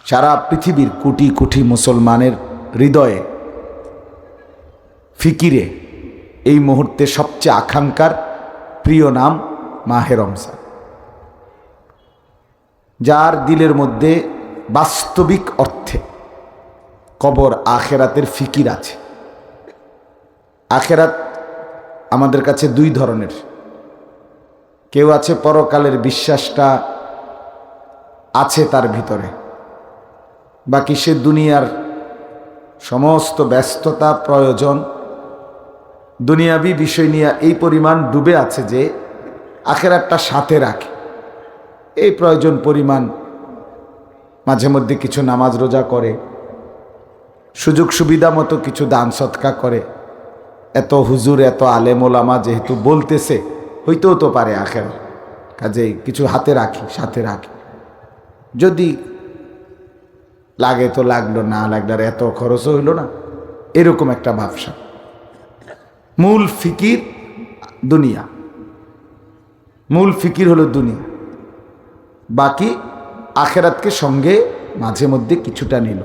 সারা পৃথিবীর কোটি কোটি মুসলমানের হৃদয়ে ফিকিরে এই মুহূর্তে সবচেয়ে আকাঙ্ক্ষার প্রিয় নাম মাহে রমজান, যার দিলের মধ্যে বাস্তবিক অর্থে কবর আখেরাতের ফিকির আছে। আখেরাত আমাদের কাছে দুই ধরনের, কেউ আছে পরকালের বিশ্বাসটা আছে তার ভিতরে, বাকি সে দুনিয়ার সমস্ত ব্যস্ততা প্রয়োজন দুনিয়াবি বিষয় নিয়ে এই পরিমাণ ডুবে আছে যে আখেরাতটা সাথে রাখে। এই প্রয়োজন পরিমাণ মাঝে মধ্যে কিছু নামাজ রোজা করে, সুযোগ সুবিধা মতো কিছু দান সৎকা করে। এত হুজুর এত আলেম ওলামা যেহেতু বলতেছে, হইতেও তো পারে আখেরাত, কাজেই কিছু হাতে রাখি, সাথে রাখি, যদি লাগে তো লাগলো, না লাগলে আর এত খরচও হইল না, এরকম একটা ভাবসা। মূল ফিকির দুনিয়া, মূল ফিকির হলো দুনিয়া, বাকি আখেরাতকে সঙ্গে মাঝে মধ্যে কিছুটা নিল।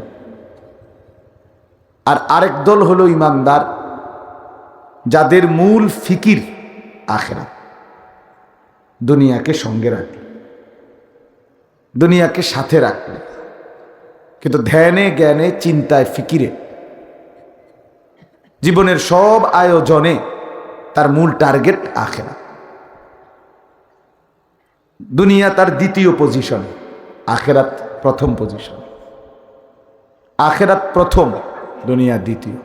আর আরেক দল হলো ইমানদার, যাদের মূল ফিকির আখেরাত, দুনিয়াকে সঙ্গে রাখলে, দুনিয়াকে সাথে রাখলে, কিন্তু ধ্যানে জ্ঞানে চিন্তায় ফিকিরে জীবনের সব আয়োজনে তার মূল টার্গেট আখেরাত। দুনিয়া তার দ্বিতীয় পজিশন, আখেরাত প্রথম পজিশন। আখেরাত প্রথম, দুনিয়া দ্বিতীয়।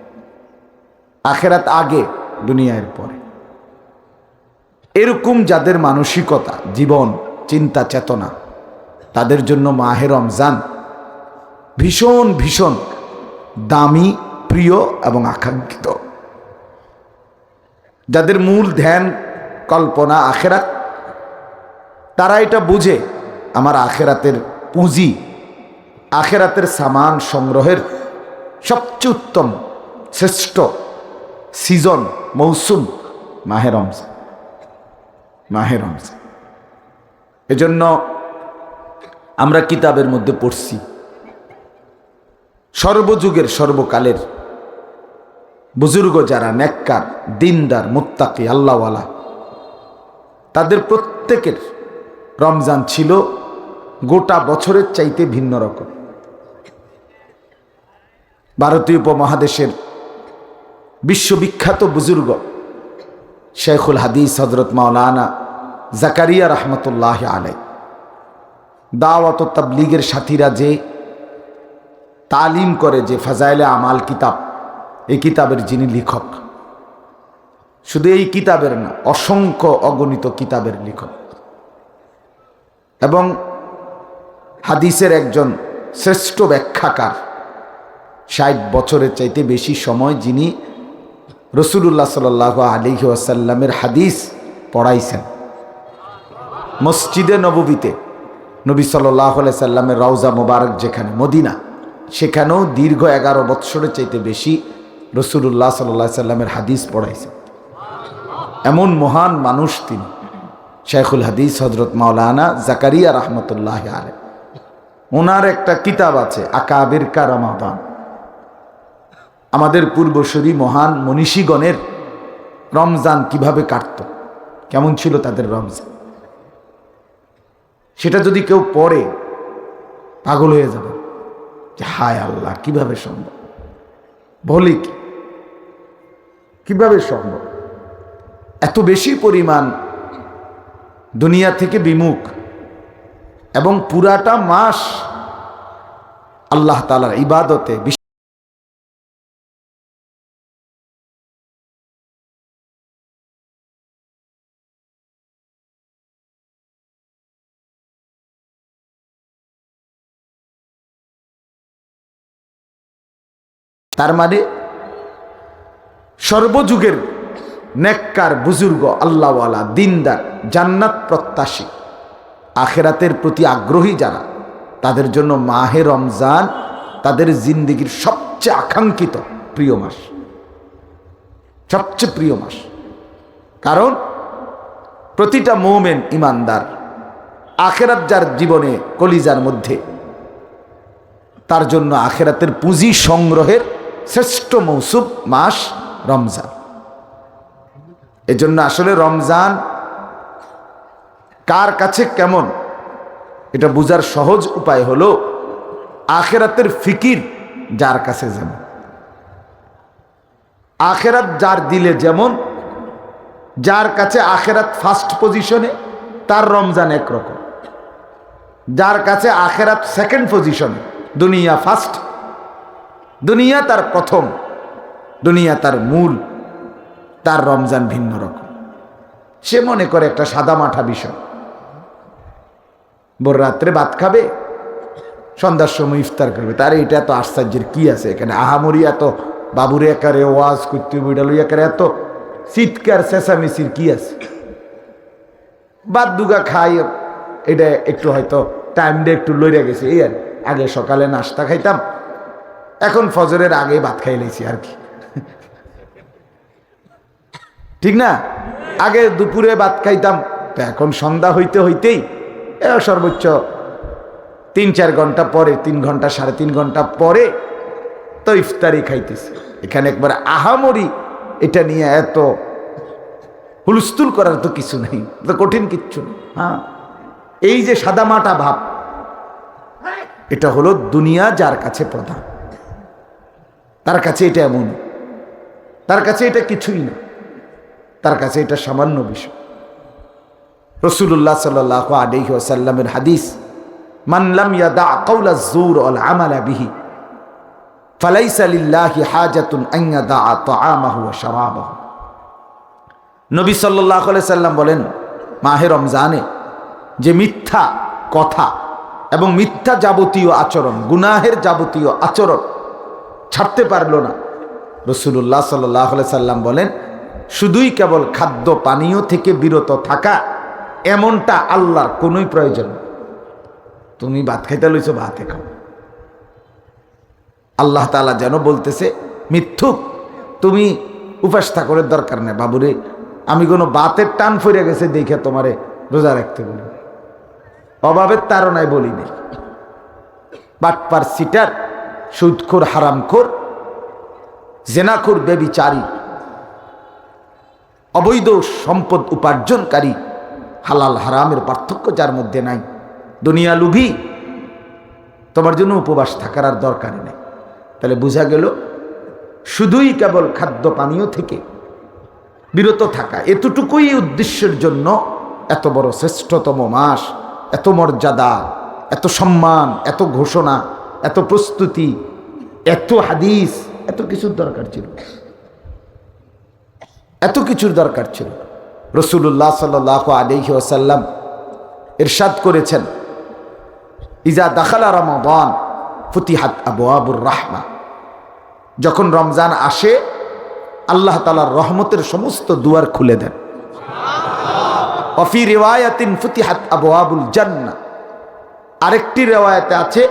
আখেরাত আগে, দুনিয়ার পরে। এরকম যাদের মানসিকতা, জীবন, চিন্তা, চেতনা, তাদের জন্য মাহে রমজান ভীষণ ভীষণ দামি, প্রিয় এবং আকাঙ্ক্ষিত। যাদের মূল ধ্যান কল্পনা আখেরাত, তারা এটা বুঝে আমার আখেরাতের পুঁজি, আখেরাতের সামান সংগ্রহের সবচেয়ে উত্তম শ্রেষ্ঠ সিজন, মৌসুম মাহে রমজান। মাহে রমজান এজন্য আমরা কিতাবের মধ্যে পড়ছি, সর্বযুগের সর্বকালের বুজুর্গ যারা নেককার, দিনদার, মুত্তাকি, আল্লাহওয়ালা, তাদের প্রত্যেকের রমজান ছিল গোটা বছরের চাইতে ভিন্ন রকম। ভারতীয় উপমহাদেশের বিশ্ববিখ্যাত বুজুর্গ শেখুল হাদিস হজরত মাওলানা জাকারিয়া রহমতুল্লাহ আলাইহি দাওয়াত ও তাবলীগের সাথীরা যে তালিম করে, যে ফাজাইলে আমাল কিতাব, এই কিতাবের যিনি লেখক, শুধু এই কিতাবের না, অসংখ্য অগণিত কিতাবের লেখক এবং হাদিসের একজন শ্রেষ্ঠ ব্যাখ্যাকার, 60 বছরের চাইতে বেশি সময় যিনি রাসূলুল্লাহ সাল্লাল্লাহু আলাইহি ওয়াসাল্লামের হাদিস পড়াইছেন। মসজিদে নববীতে নবী সাল্লাল্লাহু আলাইহি সাল্লামের রওজা মোবারক যেখানে মদিনা, সেখানেও দীর্ঘ 11 বৎসরের চাইতে বেশি রাসূলুল্লাহ সাল্লাল্লাহু আলাইহি সাল্লামের হাদিস পড়াইছেন। এমন মহান মানুষ তিনি, শেখুল হাদিস হজরত মাওলানা জাকারিয়া রহমতুল্লাহ আলাইহি। ওনার একটা কিতাব আছে আকাবির কা রমাদান, আমাদের পূর্বসূরি মহান মনীষীগণের রমজান কিভাবে কাটত, কেমন ছিল তাদের রমজান, সেটা যদি কেউ পড়ে পাগল হয়ে যাবে যে হায় আল্লাহ, কিভাবে সম্ভব, বলি কিভাবে সম্ভব। এত বেশি পরিমাণ দুনিয়া থেকে বিমুখ এবং পুরাটা মাস আল্লাহ তাআলার ইবাদতে, তার মানে সর্বযুগের নেককার বুজুর্গ, আল্লাহওয়ালা, দিনদার, জান্নাত প্রত্যাশী, আখেরাতের প্রতি আগ্রহী যারা, তাদের জন্য মাহে রমজান তাদের জিন্দেগির সবচেয়ে আকাঙ্ক্ষিত প্রিয় মাস, সবচেয়ে প্রিয় মাস। কারণ প্রতিটা মুমিন ইমানদার, আখেরাত যার জীবনে কলিজার মধ্যে, তার জন্য আখিরাতের পুঁজি সংগ্রহের শ্রেষ্ঠ মৌসুম মাস রমজান। এজন্য আসলে রমজান কার কাছে কেমন এটা বুঝার সহজ উপায় হলো আখিরাতের ফিকির যার কাছে যেমন, আখিরাত যার দিলে যেমন, যার কাছে আখিরাত ফার্স্ট পজিশনে তার রমজান একরকম, যার কাছে আখিরাত সেকেন্ড পজিশনে, দুনিয়া ফার্স্ট, দুনিয়া তার প্রথম, দুনিয়া তার মূল, তার রমজান ভিন্ন রকম। সে মনে করে একটা সাদা মাঠা বিষয়, ভোর রাত্রে ভাত খাবে, সন্ধ্যার সময় ইফতার করবে, তার এটা এত আশ্চর্যের কি আছে এখানে, আহামরি এত বাবুরে একারে ওয়াজ করতে বইডাল একারে এত চিৎকার চেঁচামেচির কি আছে, বাদ দুগা খাই, এটা একটু হয়তো টাইমটা একটু লইয়া গেছে, এই আর আগে সকালে নাস্তা খাইতাম, এখন ফজরের আগে ভাত খাই লাইছি আর কি, ঠিক না? আগে দুপুরে ভাত খাইতাম, তো এখন সন্ধ্যা হইতে হইতেই সর্বোচ্চ 3-4 ঘন্টা পরে, 3 ঘন্টা 3.5 ঘন্টা পরে তো ইফতারি খাইতেছি। এখানে একবার আহামরি এটা নিয়ে এত হুলস্থুল করার তো কিছু নেই, তো কঠিন কিচ্ছু নেই। হ্যাঁ, এই যে সাদামাটা ভাব, এটা হলো দুনিয়া যার কাছে প্রধান, তার কাছে এটা এমন, তার কাছে এটা কিছুই না, তার কাছে এটা সামান্য বিষয়। রাসূলুল্লাহ সাল্লাল্লাহু আলাইহি ওয়াসাল্লামের হাদিস, মান লাম ইয়াদা কাওলা যুর ওয়াল আমালা বিহি ফালাইসা লিল্লাহি হাজাতুন আন ইয়াদা তাআমাহু ওয়া শারাবাহু। নবী সাল্লাল্লাহু আলাইহি সাল্লাম বলেন, মাহে রমজানে যে মিথ্যা কথা এবং মিথ্যা যাবতীয় আচরণ, গুনাহের যাবতীয় আচরণ ছাড়তে পারলো না, রাসূলুল্লাহ সাল্লাল্লাহু আলাইহি সাল্লাম বলেন শুধুই কেবল খাদ্য পানীয় থেকে বিরত থাকা এমনটা আল্লাহর কোনোই প্রয়োজন নেই। তুমি ভাত খাইতে লইছো, ভাতে খাও। আল্লাহ তাআলা যেন বলতেছে, মিথ্যুক, তুমি উপাস থাকার দরকার নেই বাবুরে, আমি কোনো বাতের টান ফিরে গেছে দেখে তোমারে রোজা রাখতে বলি, অভাবের তাড়নায় বলি নেই। বাটপার, সিটার, সুদখোর, হারামখোর, জেনাখোর, ব্যভিচারী, অবৈধ সম্পদ উপার্জনকারী, হালাল হারামের পার্থক্য যার মধ্যে নাই, দুনিয়া লুভী, তোমার জন্য উপবাস থাকার আর দরকারই নেই। তাহলে বোঝা গেল শুধুই কেবল খাদ্য পানীয় থেকে বিরত থাকা, এতটুকুই উদ্দেশ্যের জন্য এত বড় শ্রেষ্ঠতম মাস, এত মর্যাদা, এত সম্মান, এত ঘোষণা, এত প্রস্তুতি, এত হাদিস, এত কিছুর দরকার ছিল, এত কিছুর দরকার ছিল। রাসূলুল্লাহ সাল্লাল্লাহু আলাইহি ওয়াসাল্লাম ইরশাদ করেছেন, ইজা দাখালা রমাদান ফুতিহাত আবওয়াবুর রাহমা, যখন রমজান আসে আল্লাহ তাআলার রহমতের সমস্ত দুয়ার খুলে দেন। ওয়াফি রিওয়ায়াতিন ফুতিহাত আবওয়াবুল জান্নাহ, আরেকটি রিওয়ায়াতে আছে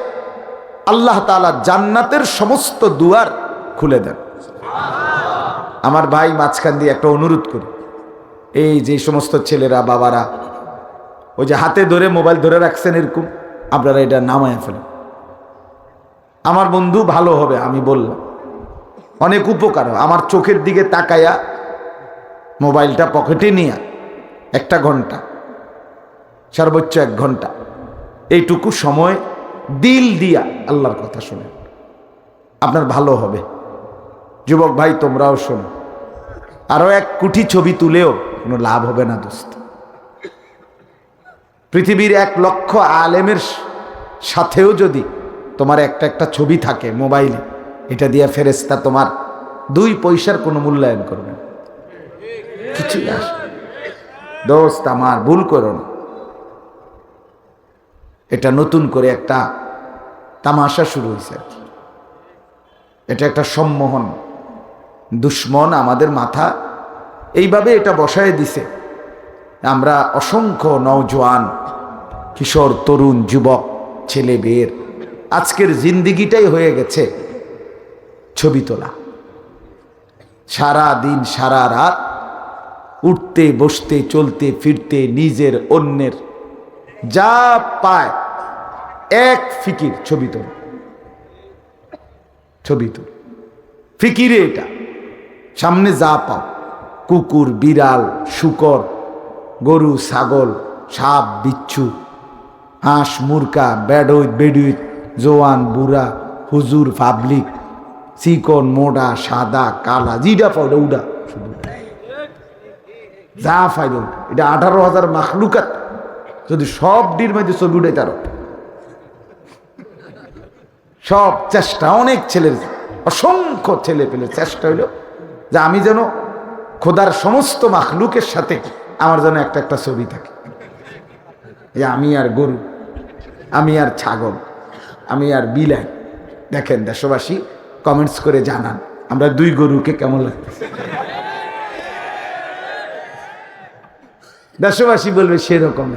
আল্লাহ তাআলা জান্নাতের সমস্ত দুয়ার খুলে দেন। আমার ভাই মাঝখান দিয়ে একটা অনুরোধ করি, এই যে সমস্ত ছেলেরা, বাবারা ওই যে হাতে ধরে মোবাইল ধরে রাখছেন এরকম, আপনারা এটা নামায় ফেলেন। আমার বন্ধু ভালো হবে, আমি বললাম, অনেক উপকার। আমার চোখের দিকে তাকায়া মোবাইলটা পকেটে নিয়ে 1 ঘন্টা, সর্বোচ্চ 1 ঘন্টা, এইটুকু সময় দিল দিয়া আল্লাহর কথা শোনেন, আপনার ভালো হবে। যুবক ভাই তোমরাও শোনো, আরো 1 কোটি ছবি তুলেও কোনো লাভ হবে না দোস্ত। পৃথিবীর 1 লক্ষ আলেমের সাথেও যদি তোমার একটা ছবি থাকে মোবাইলে, এটা দিয়ে ফেরেশতা তোমার 2 পয়সার কোনো মূল্যায়ন করবে না, কিছুই আসে। দোস্ত আমার, ভুল করো না। এটা নতুন করে একটা তামাশা শুরু হয়েছে আর কি, এটা একটা সম্মোহন। দুশ্মন আমাদের মাথা এইভাবে এটা বসায় দিছে, আমরা অসংখ্য নওজোয়ান, কিশোর, তরুণ, যুবক, ছেলে মেয়ের আজকের জিন্দিগিটাই হয়ে গেছে ছবি তোলা। সারা দিন সারা রাত উঠতে বসতে চলতে ফিরতে নিজের অন্যের যা পায় এক ফিকির ছবি তোলা। ছবি তুল, ফিকিরে এটা। সামনে যা পাও, কুকুর, বিড়াল, শূকর, গরু, ছাগল, সাপ, বিচ্ছু, হাঁস, মুরগা, বেডুইত, জোয়ান, বুড়া, হুজুর, পাবলিক, চিকন, মোটা, সাদা, কালা, জিডা পাউডা উডা, শুধু যা ফাইল। এটা 18,000 মাখলুকাত, যদি সব ডির মধ্যে ছবি উঠে তার সব চেষ্টা, অনেক ছেলের, অসংখ্য ছেলে পেলে চেষ্টা হইল যে আমি যেন খোদার সমস্ত মাখলুকের সাথে আমার যেন একটা একটা ছবি থাকে। আমি আর গরু, আমি আর ছাগল, আমি আর বিলাই। দেখেন দেশবাসী, কমেন্টস করে জানান আমরা দুই গরুকে কেমন লাগতেছে। দেশবাসী বলবে সেরকম,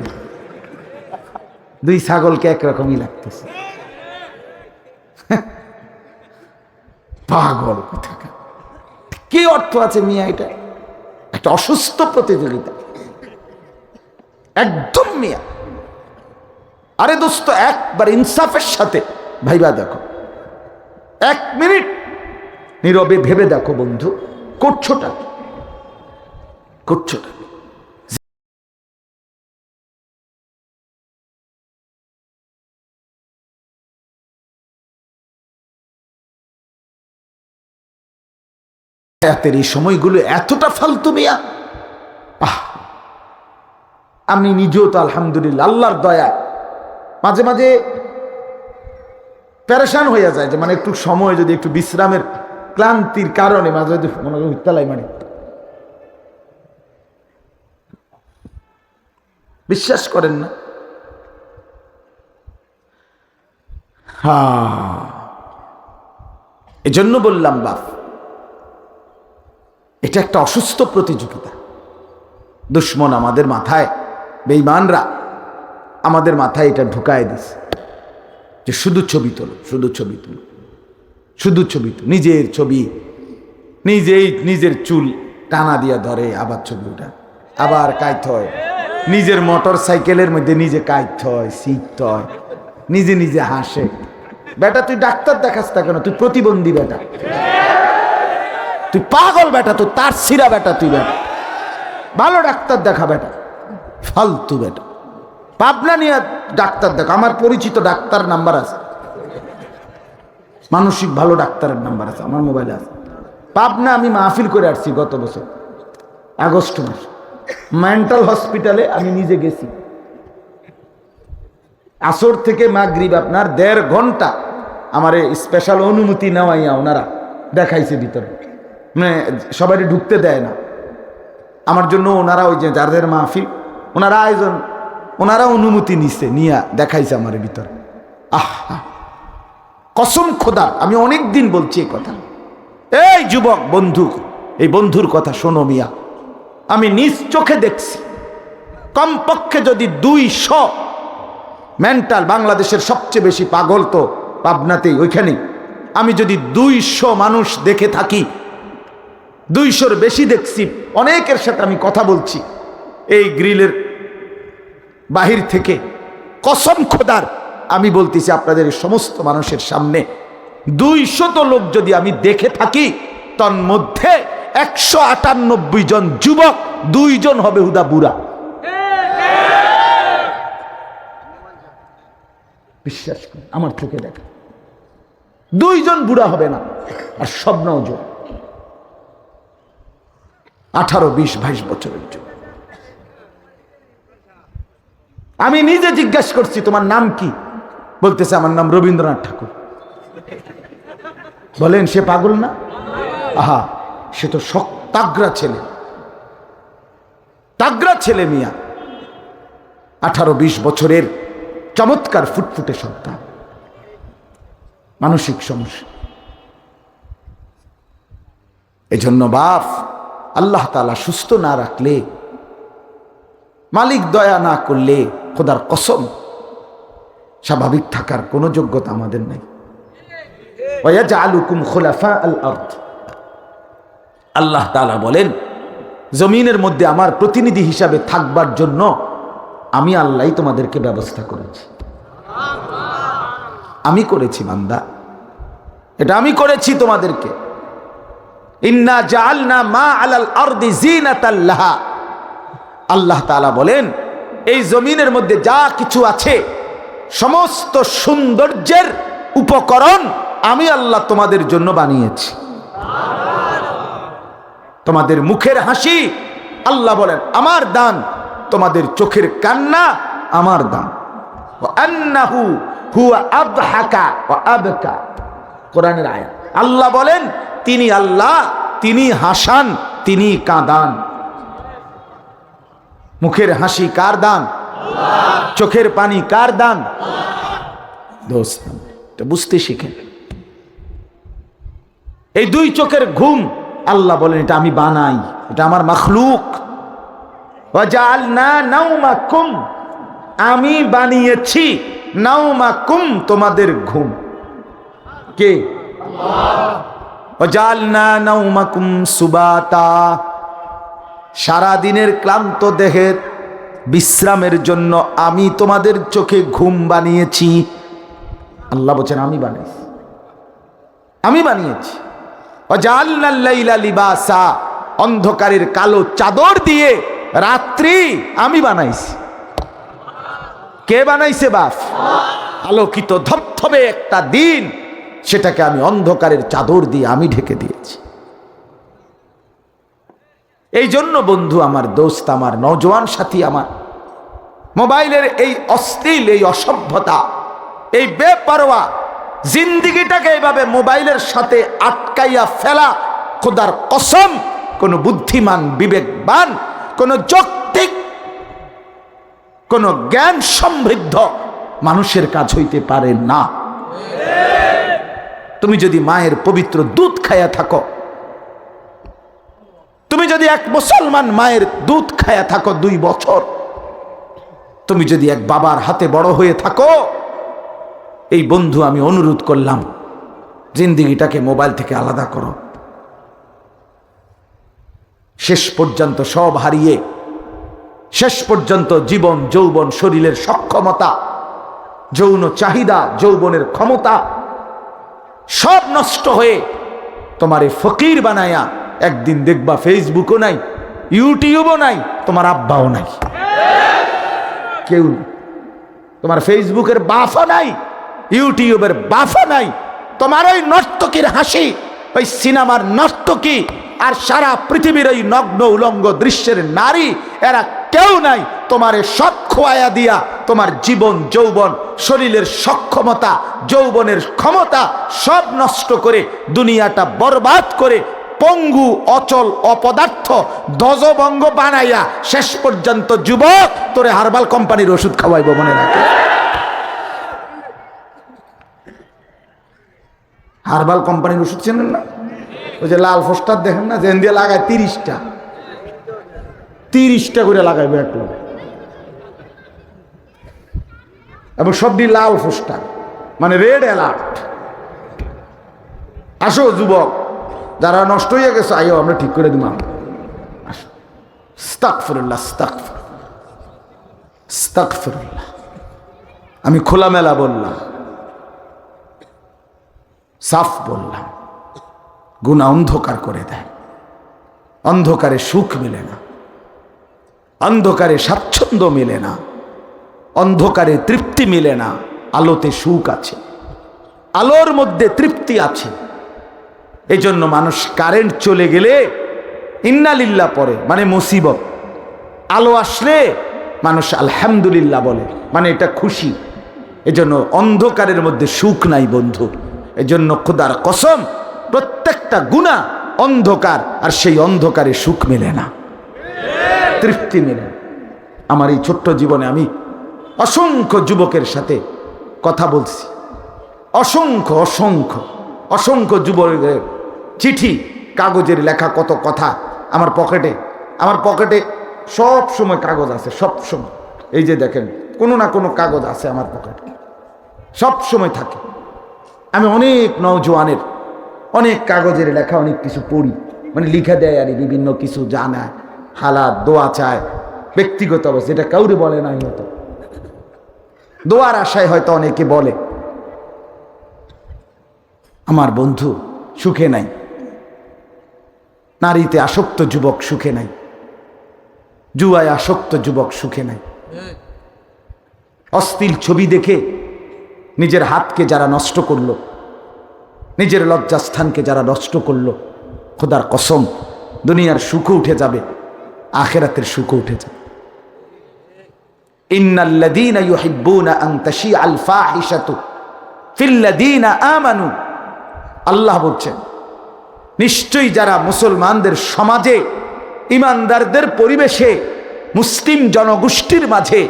দুই ছাগলকে একরকমই লাগতেছে। পাগল কোথাকার, কি অর্থ আছে মিয়া? এটা একটা অসুস্থ প্রতিযোগিতা একদম মিয়া। আরে দোস্ত, একবার ইনসাফের সাথে ভাইবা দেখো, 1 মিনিট নীরবে ভেবে দেখো বন্ধু, করছোটা করছোটা এই সময়গুলো এতটা ফালতু মিয়া। আমি নিজেও তো আলহামদুলিল্লাহ আল্লাহর দয়ায় মাঝে মাঝে পেরেশান হয়ে যায়, যে মানে একটু সময় যদি একটু বিশ্রামের ক্লান্তির কারণে মাঝে মাঝে মনে হয় উত্তালাই, মানে বিশ্বাস করেন না। এজন্য বললাম বাপ, এটা একটা অসুস্থ প্রতিযোগিতা। দুশ্মন আমাদের মাথায়, বেঈমানরা আমাদের মাথায় এটা ঢুকায় দিছে যে শুধু ছবি তোলো, শুধু ছবি তোলো, শুধু ছবি তোলো। নিজের ছবি নিজেই, নিজের চুল টানা দিয়া ধরে, আবার ছবি ওঠা, আবার কাইত হয়, নিজের মোটর সাইকেলের মধ্যে নিজে কাইত হয়, শিখতে হয়, নিজে নিজে হাসে। বেটা তুই ডাক্তার দেখাস না কেন? তুই প্রতিবন্ধী বেটা, তুই পাগল বেটা, তুই তার সিরা বেটা, তুই বেটা ভালো ডাক্তার দেখা বেটা, ফালতু বেটা। পাবনা নিয়ে ডাক্তার দেখা, আমার পরিচিত ডাক্তার নাম্বার আছে, মানসিক ভালো ডাক্তারের নাম্বার আছে আমার মোবাইলে আছে। পাবনা আমি মাহফিল করে আসছি গত বছর আগস্ট মাস, মেন্টাল হসপিটালে আমি নিজে গেছি। আসর থেকে মাগরিব আপনার 1.5 ঘন্টা আমার স্পেশাল অনুমতি নেওয়াইয়া ওনারা দেখাইছে ভিতরে, মানে সবাই ঢুকতে দেয় না আমার জন্য। ওনারা ওই যে যাদের মাহফিল, ওনারা আয়োজন, ওনারা অনুমতি নিছে, নিয়া দেখাইছে আমার ভিতরে। কসম খোদার, আমি অনেক দিন বলছি এই কথা। এই যুবক বন্ধু, এই বন্ধুর কথা শোনো মিয়া, আমি নিজ চোখে দেখছি। কমপক্ষে যদি 200 মেন্টাল, বাংলাদেশের সবচেয়ে বেশি পাগল তো পাবনাতেই, ওইখানেই। আমি যদি 200 মানুষ দেখে থাকি, 200-র বেশি দেখছি, অনেকের সাথে আমি কথা বলছি এই গ্রিলের বাহির থেকে। কসম খোদার আমি বলতেছি আপনাদের সমস্ত মানুষের সামনে, 200 লোক যদি আমি দেখে থাকি, তার মধ্যে 198 জন যুবক, 2 জন হবে হুদা বুড়া। বিশ্বাস করুন, আমার চোখে দেখা 2 জন বুড়া হবে না, আর সব নওজোয়ান 18, 20, 22 বছরের যুবক। আমি নিজে জিজ্ঞাসা করছি তোমার নাম কি? বলতেছে আমার নাম রবীন্দ্রনাথ ঠাকুর। বলেন সে পাগল না? আহা, সে তো তাগড়া ছেলে, তাগড়া ছেলে মিয়া, 18, 20 বছরের চমৎকার ফুটফুটে সন্তান, মানসিক সমস্যা। এজন্য বাপ, আল্লাহ তাআলা সুস্থ না রাখলে, মালিক দয়া না করলে, খোদার কসম স্বাভাবিক থাকার কোনো যোগ্যতা আমাদের নাই। ওয়াজআলুকুম খুলাফা আল আরদ, আল্লাহ তাআলা বলেন জমিনের মধ্যে আমার প্রতিনিধি হিসাবে থাকবার জন্য আমি আল্লাহই তোমাদেরকে ব্যবস্থা করেছি, আমি করেছি বান্দা। এটা আমি করেছি তোমাদেরকে। ইন্না জাআলনা মা আলাল আরদি জিনাতাল লাহা, আল্লাহ তাআলা বলেন এই জমিনের মধ্যে যা কিছু আছে সমস্ত সৌন্দর্যের উপকরণ আমি আল্লাহ তোমাদের জন্য বানিয়েছি। তোমাদের মুখের হাসি আল্লাহ বলেন আমার দান, তোমাদের চোখের কান্না আমার দান। ওয়া আন্নাহু হুয়া আযহাকা ওয়া আবকা, কোরআনের আয়াত। আল্লাহ বলেন তিনি আল্লাহ, তিনি হাসান, তিনি কাঁদান। মুখের হাসি কার দান? চোখের পানি কার দান? দোস্ত, এটা বুঝতে শিখেন। এই দুই চোখের ঘুম আল্লাহ বলেন এটা আমি বানাই, এটা আমার মাখলুক। ওয়াজআলনা নাওমাকুম, আমি বানিয়েছি নাওমাকুম, তোমাদের ঘুম। কে? আল্লাহ। ওয়াজআলনা নাওমাকুম সুবাতা, সারা দিনের ক্লান্ত দেহের বিশ্রামের জন্য আমি তোমাদের চোখে ঘুম বানিয়েছি। আল্লাহ বলেন আমি বানিয়েছি, আমি বানিয়েছি। ওয়াজআলনাল লাইলা লিবাসা, অন্ধকারের কালো চাদর দিয়ে রাত্রি আমি বানাইছি। কে বানাইছে? বাপ। আলোকিত ধবধবে একটা দিন, সেটাকে আমি অন্ধকারের চাদর দিয়ে আমি ঢেকে দিয়েছি। এই জন্য বন্ধু আমার, দোস্ত আমার, নওজোয়ান সাথী আমার, মোবাইলের এই অশ্লীল, এই অসভ্যতা, এই বেপরোয়া জিন্দিগিটাকে এইভাবে মোবাইলের সাথে আটকাইয়া ফেলা, খোদার কসম কোন বুদ্ধিমান, বিবেকবান, কোন যৌক্তিক, কোন জ্ঞান সমৃদ্ধ মানুষের কাজ হইতে পারে না। তুমি যদি মায়ের পবিত্র দুধ খাইয়া থাকো, তুমি যদি এক মুসলমান মায়ের দুধ খাইয়া থাকো 2 বছর, তুমি যদি এক বাবার হাতে বড় হয়ে থাকো, এই বন্ধু আমি অনুরোধ করলাম জিন্দিগিটাকে মোবাইল থেকে আলাদা করো। শেষ পর্যন্ত সব হারিয়ে, শেষ পর্যন্ত জীবন, যৌবন, শরীরের সক্ষমতা, যৌন চাহিদা, যৌবনের ক্ষমতা সব নষ্ট হয়ে তোমারে ফকির বানায়া একদিন দেখবা ফেসবুকও নাই, ইউটিউবও নাই, তোমার আব্বাও নাই, কেউ নেই। তোমার ফেসবুকের বাফা নাই, ইউটিউবের বাফা নাই, তোমার ওই নর্তকীর হাসি, ওই সিনেমার নর্তকী আর সারা পৃথিবীর ওই নগ্ন উলঙ্গ দৃশ্যের নারী, এরা কেউ নাই। তোমারে সব খোয়াইয়া দিয়া তোমার জীবন, যৌবন, শরীরের সক্ষমতা, যৌবনের ক্ষমতা সব নষ্ট করে, দুনিয়াটা বরবাদ করে, পঙ্গু, অচল, অপদার্থ, ধ্বজভঙ্গ বানাইয়া শেষ পর্যন্ত যুবক তোরে হার্বাল কোম্পানির ওষুধ খাওয়াইব, মনে রাখে। হার্বাল কোম্পানির ওষুধ চেনেন না? ওই যে লাল পোস্টার দেখেন না, যেন দিয়ে লাগায় 30টা করে লাগাইবে এক লোক, এবং সবটি লাল পোস্টার, মানে রেড অ্যালার্ট। আসো যুবক, যারা নষ্ট হয়ে গেছে, আইও আমরা ঠিক করে দিব। আস্তাগফিরুল্লাহ, আস্তাগফিরুল্লাহ। আমি খোলামেলা বললাম, সাফ বললাম, গুনাহ অন্ধকার করে দেয়। অন্ধকারে সুখ মিলে না, অন্ধকারে স্বাচ্ছন্দ্য মিলে না, অন্ধকারে তৃপ্তি মিলে না। আলোতে সুখ আছে, আলোর মধ্যে তৃপ্তি আছে। এই জন্য মানুষ কারেন্ট চলে গেলে ইন্নালিল্লাহ পড়ে, মানে মুসিবত। আলো আসলে মানুষ আলহামদুলিল্লাহ বলে, মানে এটা খুশি। এজন্য অন্ধকারের মধ্যে সুখ নাই বন্ধু। এজন্য খোদার কসম, প্রত্যেকটা গুনাহ অন্ধকার, আর সেই অন্ধকারে সুখ মেলে না, তৃপ্তি মেলে না। আমার এই ছোট্ট জীবনে আমি অসংখ্য যুবকের সাথে কথা বলছি, অসংখ্য অসংখ্য অসংখ্য যুবকের চিঠি, কাগজের লেখা কত কথা আমার পকেটে সব সময় কাগজ আছে, সব সময়। এই যে দেখেন, কোনো না কোনো কাগজ আছে আমার পকেটে, সব সময় থাকে। আমি অনেক নওজোয়ানের অনেক কাগজের লেখা অনেক কিছু পড়ি, মানে লিখে দেয় আর বিভিন্ন কিছু জানায়, হালাত, দোয়া চায়, ব্যক্তিগত অবস্থা, এটা কাউরে বলে নাই, হয়তো দোয়ার আশায় হয়তো অনেকে বলে। আমার বন্ধু সুখে নাই, নারীতে আসক্ত যুবক সুখে নাই, জুয়ায় আসক্ত যুবক সুখে নাই। অশ্লীল ছবি দেখে নিজের হাতকে যারা নষ্ট করলো, নিজের লজ্জাস্থানকে যারা নষ্ট করলো, খোদার কসম দুনিয়ার সুখও উঠে যাবে, আখিরাতের সুখও উঠে যাবে। ইন্নাল্লাযীনা ইউহিব্বুনা আন তাশিআল ফাহিশাতু ফিল্লাযীনা আমানু, আল্লাহ বলছেন নিশ্চয়ই যারা মুসলমানদের সমাজে, ইমানদারদের পরিবেশে, মুসলিম জনগোষ্ঠীর মাঝে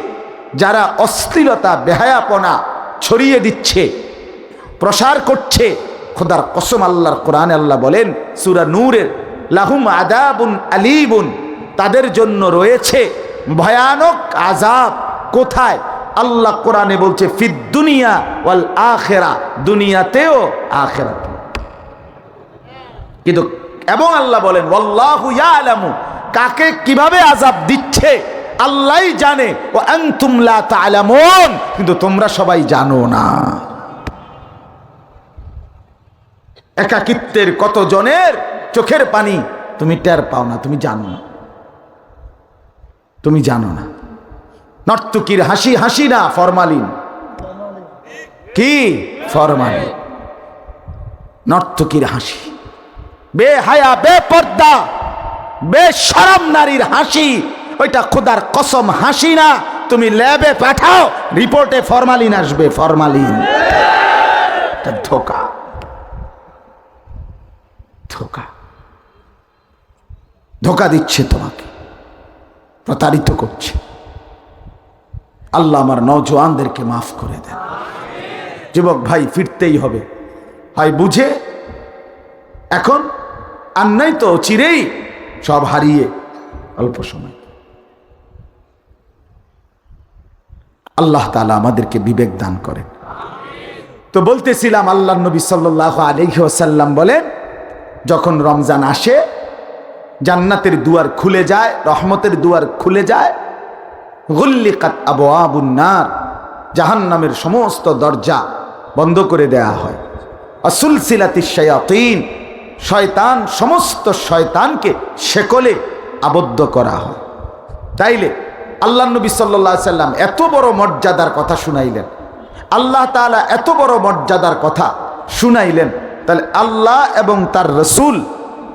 যারা অশ্লীলতা বেহায়াপনা ছড়িয়ে দিচ্ছে, প্রসার করছে, খোদার কসম আল্লাহর কোরআনে আল্লাহ বলেন সূরা নূরের, লাহুম আযাবুন আলীমুন, তাদের জন্য রয়েছে ভয়ানক আযাব। কোথায়? আল্লাহ কোরআনে বলছে ফিদ দুনিয়া ওয়াল আখিরা, দুনিয়াতেও আখিরাতেও। কিন্তু এবং আল্লাহ বলেন ওয়াল্লাহু ইয়ালামু, কাকে কিভাবে আযাব দিচ্ছে আল্লাহই জানে, ওয়া আনতুম লা তা'লামুন, কিন্তু তোমরা সবাই জানো না। একাকিত্বের কত জনের চোখের পানি তুমি টের পাও না, তুমি জানো না, তুমি জানো না। নর্তকীর হাসি হাসি না, ফরমালিন। কি ফরমালিন? নর্তকীর হাসি, বেহায়া বেপর্দা বেশরম নারীর হাসি, ওইটা খোদার কসম হাসি না। তুমি ল্যাবে পাঠাও, রিপোর্টে ফরমালিন আসবে, ফরমালিন। এটা ধোঁকা, ধোঁকা, ধোঁকা দিচ্ছে তোমাকে, প্রতারিত করছে। আল্লাহ আমার নওজোয়ানদেরকে মাফ করে দেন। যুবক ভাই ফিরতেই হবে, হয় বুঝে, এখন আর নাই তো চিরেই সব হারিয়ে অল্প সময়। আল্লাহ তাআলা আমাদেরকে বিবেক দান করেন। তো বলতেছিলাম আল্লাহর নবী সাল্লাল্লাহু আলাইহি ওয়াসাল্লাম বলেন, যখন রমজান আসে জান্নাতের দুয়ার খুলে যায়, রহমতের দুয়ার খুলে যায়। গুল্লিকাত আবওয়াবুন নার, জাহান্নামের সমস্ত দরজা বন্ধ করে দেয়া হয়। আসুলসিলাতিশ শায়াতিন, শয়তান সমস্ত শয়তানকে শেকলে আবদ্ধ করা হয়। তাইলে আল্লাহ নবী সাল্লাল্লাহু আলাইহি সাল্লাম এত বড় মর্যাদার কথা শুনাইলেন, আল্লাহ তাআলা এত বড় মর্যাদার কথা শুনাইলেন, তাহলে আল্লাহ এবং তার রসুল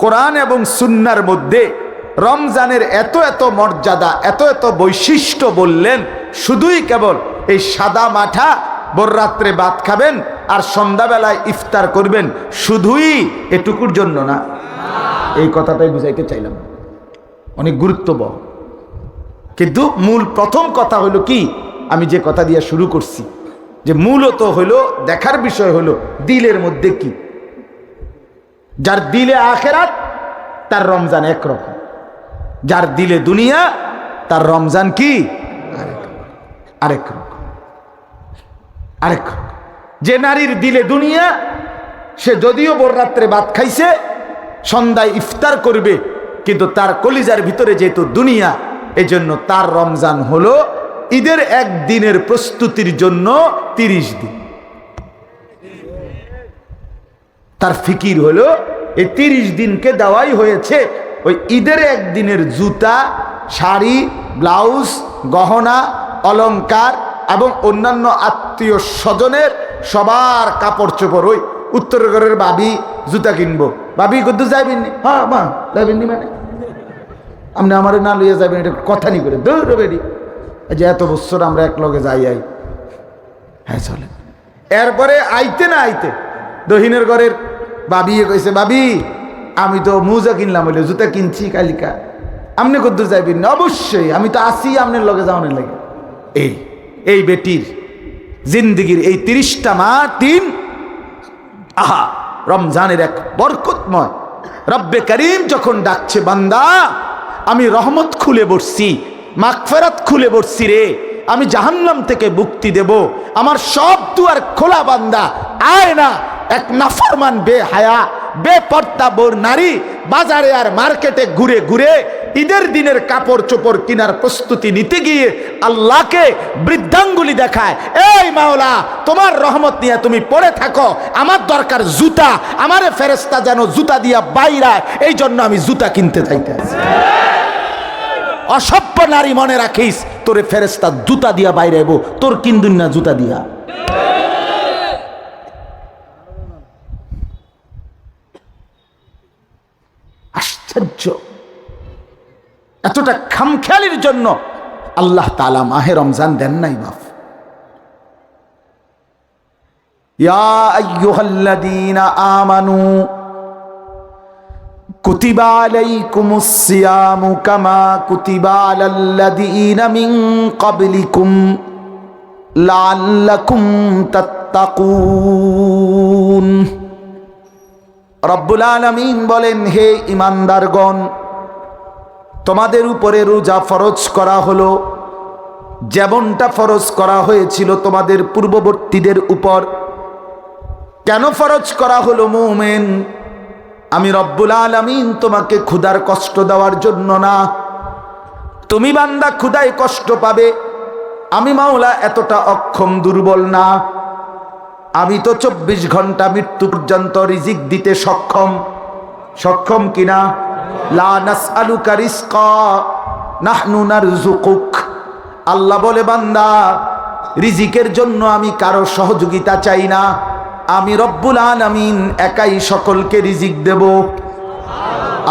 কোরআন এবং সুন্নাহর মধ্যে রমজানের এত এত মর্যাদা, এত এত বৈশিষ্ট্য বললেন, শুধুই কেবল এই সাদা মাঠা ভোররাত্রে ভাত খাবেন আর সন্ধ্যাবেলায় ইফতার করবেন, শুধুই এটুকুর জন্য না। এই কথাটাই বুঝাইতে চাইলাম, অনেক গুরুত্ববহ। কিন্তু মূল প্রথম কথা হলো কি, আমি যে কথা দিয়ে শুরু করছি, যে মূলত হলো দেখার বিষয় হলো দিলের মধ্যে কি। যার দিলে আখেরাত তার রমজান একরকম, যার দিলে দুনিয়া তার রমজান কি আরেক রকম, আরেক রকম। যে নারীর দিলে দুনিয়া, সে যদিও ভোররাত্রে ভাত খাইছে, সন্ধ্যায় ইফতার করবে, কিন্তু তার কলিজার ভিতরে যেহেতু দুনিয়া, এজন্য তার রমজান হলো ঈদের একদিনের প্রস্তুতির জন্য 30 দিন। তার ফিকির হলো এই 30 দিনকে দেওয়াই হয়েছে ওই ঈদের একদিনের জুতা, শাড়ি, ব্লাউজ, গহনা, অলংকার এবং অন্যান্য আত্মীয় স্বজনের সবার কাপড় চোপড়। ওই উত্তর ঘরের ভাবি জুতা কিনবো, ভাবি কত যাইবেন? হ্যাঁ মা যাইবেন, মানে আপনি আমার না লইয়া যাবেন, এটা কথা নি করে দৌড় বেরি, যে এত বছর আমরা এক লগে যাই। হ্যাঁ চলে। এরপরে আইতে না আইতে দহিনের ঘরের ভাবি কইছে, ভাবি আমি তো মোজা কিনলাম, হইলে জুতা কিনছি কালিকা, আপনি কত যাইবেন? অবশ্যই, আমি তো আসি আপনার লগে যাওয়ানোর লাগে। এই বেটির জিন্দিগির এই 30টা মাস দিন, আহা রমজানের এক বরকতময়। রব্বে করিম যখন ডাকছে, বান্দা আমি রহমত খুলে বসছি, মাগফিরাত খুলে বসছি রে, আমি জাহান্নাম থেকে মুক্তি দেব, আমার সব দুয়ার খোলা, বান্দা আয় না। এক নাফরমান বেহায়া বেপর্দা বোর নারী বাজারে আর মার্কেটে ঘুরে ঘুরে ঈদের দিনের কাপড় চোপড় কেনার প্রস্তুতি নিতে গিয়ে আল্লাহকে বৃদ্ধাঙ্গুলি দেখায়, এই মাওলা তোমার রহমত নিয়ে তুমি পড়ে থাকো, আমার দরকার জুতা, আমারে ফেরেশতা যেন জুতা দিয়া বাইরায়, এই জন্য আমি জুতা কিনতে চাইতেছি। অসভ্য নারী, মনে রাখিস তোরে ফেরেশতা জুতা দিয়া বাইরাইব, তোর কিনদুন না জুতা দিয়া। আশ্চর্য, এতটা খামখেয়ালির জন্য আল্লাহ তাআলা মাহে রমজান দেন নাই বাপ। ইয়া আইয়ুহাল্লাযীনা আমানু কুতিবা আলাইকুমুস সিয়ামু কামা কুতিবা আলাল্লাযীনা মিন ক্বাবলিকুম লাআল্লাকুম তাত্তাকুন। রব্বুল আলামিন বলেন, হে ঈমানদারগণ, তোমাদের উপরে রোজা ফরজ করা হলো যেমনটা ফরজ করা হয়েছিল তোমাদের পূর্ববর্তীদের উপর। কেন ফরজ করা হলো মুমিন? আমি রব্বুল আলামিন তোমাকে ক্ষুধার কষ্ট দেওয়ার জন্য না। তুমি বান্দা ক্ষুধায় কষ্ট পাবে, আমি মাওলা এতটা অক্ষম দুর্বল না। আমি তো 24 ঘন্টা মৃত্যু পর্যন্ত রিজিক দিতে সক্ষম। সক্ষম কিনা? লা নাসআলুকা রিজকা নাহনু নারযুকুক। আল্লাহ বলে, বান্দা রিজিকের জন্য আমি কারো সহযোগিতা চাই না, আমি রব্বুল আলামিন একাই সকলকে রিজিক দেব।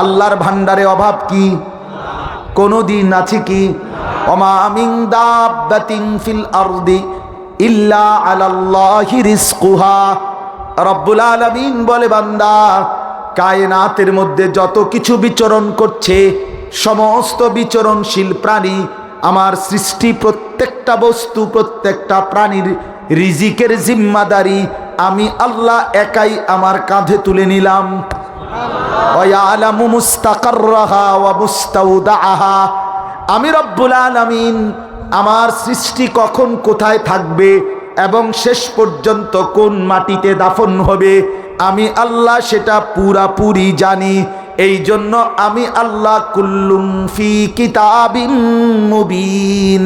আল্লাহর ভান্ডারে অভাব কি কোনদিন আছে কি? ওমা মিন দাব্বাতিন ফিল আরদি ইল্লা আলাল্লাহি রিজকুহা। রব্বুল আলামিন বলে, বান্দা কায়নাতের মধ্যে যত কিছু বিচরণ করছে, সমস্ত বিচরণশীল প্রাণী, আমার সৃষ্টি প্রত্যেকটা বস্তু, প্রত্যেকটা প্রাণীর রিজিকের জিম্মাদারি আমি আল্লাহ একাই আমার কাঁধে তুলে নিলাম। ওয়া ইয়ালামু মুস্তাকাররাহা ওয়া মুস্তাউদাআহা। আমি রব্বুল আলামিন আমার সৃষ্টি কখন কোথায় থাকবে এবং শেষ পর্যন্ত কোন মাটিতে দাফন হবে, আমি আল্লাহ সেটা পুরাপুরি জানি। এই জন্য আমি আল্লাহ কুল্লুম ফি কিতাবিম মুবিন।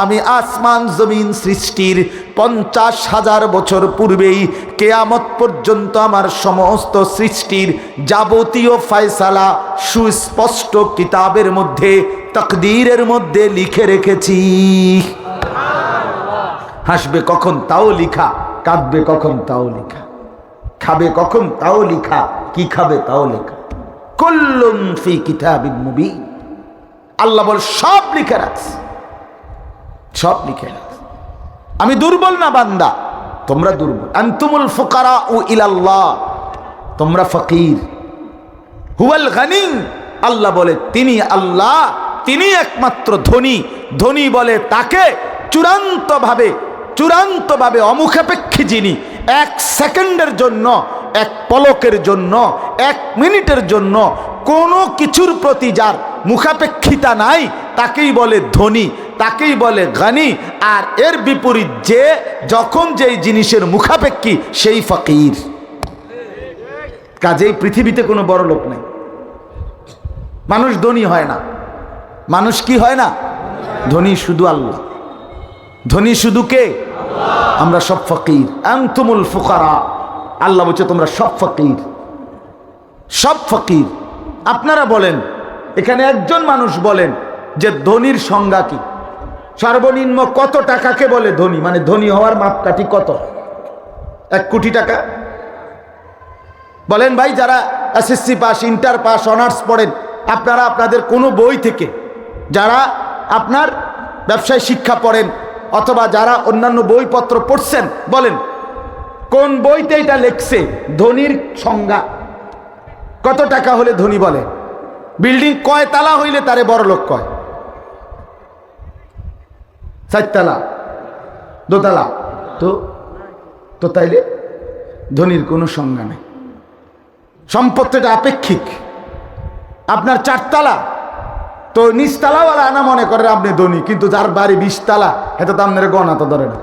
আমি আসমান জমিন সৃষ্টির 50,000 বছর পূর্বেই কিয়ামত পর্যন্ত আমার সমস্ত সৃষ্টির যাবতীয় ফয়সালা সুস্পষ্ট কিতাবের মধ্যে, তাকদীরের মধ্যে লিখে রেখেছি। হাসবে কখন তাও লিখা, কাঁদবে কখন তাও লিখা, খাবে কখন তাও লিখা, কি খাবে তাও লেখা। কুল্লুম ফি কিতাবিম মুবিন। আল্লাহ বল, সব লিখে রাখছি, সব লিখে রাখছি। আমি দুর্বল না বান্দা, তোমরা দুর্বল। আনতুমুল ফুকারাউ ইলাল্লাহ, তোমরা ফকির। হুয়াল গানি, আল্লাহ বলে তিনি আল্লাহ, তিনি একমাত্র ধনী। ধনী বলে তাকে চূড়ান্তভাবে অমুখাপেক্ষী যিনি, 1 সেকেন্ডের জন্য, 1 পলকের জন্য, 1 মিনিটের জন্য কোনো কিছুর প্রতি যার মুখাপেক্ষিতা নাই, তাকেই বলে ধনী, তাকেই বলে গানি। আর এর বিপরীত যে যখন যেই জিনিসের মুখাপেক্ষী, সেই ফকির। কাজেই পৃথিবীতে কোনো বড় লোক নেই। মানুষ ধনী হয় না। মানুষ কি হয় না? ধনী শুধু আল্লাহ। ধনী শুধু কে? আমরা সব ফকির। আনতুমুল ফুকারা, আল্লাহ বলছে তোমরা সব ফকির, সব ফকির। আপনারা বলেন, এখানে একজন মানুষ বলেন যে ধনীর সংজ্ঞা কি? সর্বনিম্ন কত টাকাকে বলে ধনী? মানে ধনী হওয়ার মাপকাঠি কত? 1 কোটি টাকা? বলেন ভাই, যারা SSC pass, inter pass, honours পড়েন, আপনারা আপনাদের কোনো বই থেকে, যারা আপনার ব্যবসায় শিক্ষা পড়েন অথবা যারা অন্যান্য বইপত্র পড়ছেন, বলেন কোন বইতে এটা লেখছে ধনীর সংজ্ঞা? কত টাকা হলে ধনী বলে? বিল্ডিং কয় তালা হইলে তারে বড় লোক কয়? 4 তালা, 2 তালা? তো তাইলে ধনীর কোনো সংজ্ঞা নেই। সম্পত্তিটা আপেক্ষিক। আপনার 4 তালা, তো নিচতলাওয়ালা আনা মনে করে আপনি ধনী, কিন্তু যার বাড়ি 20 তালা, এটা তো আপনার গণা তো ধরে না।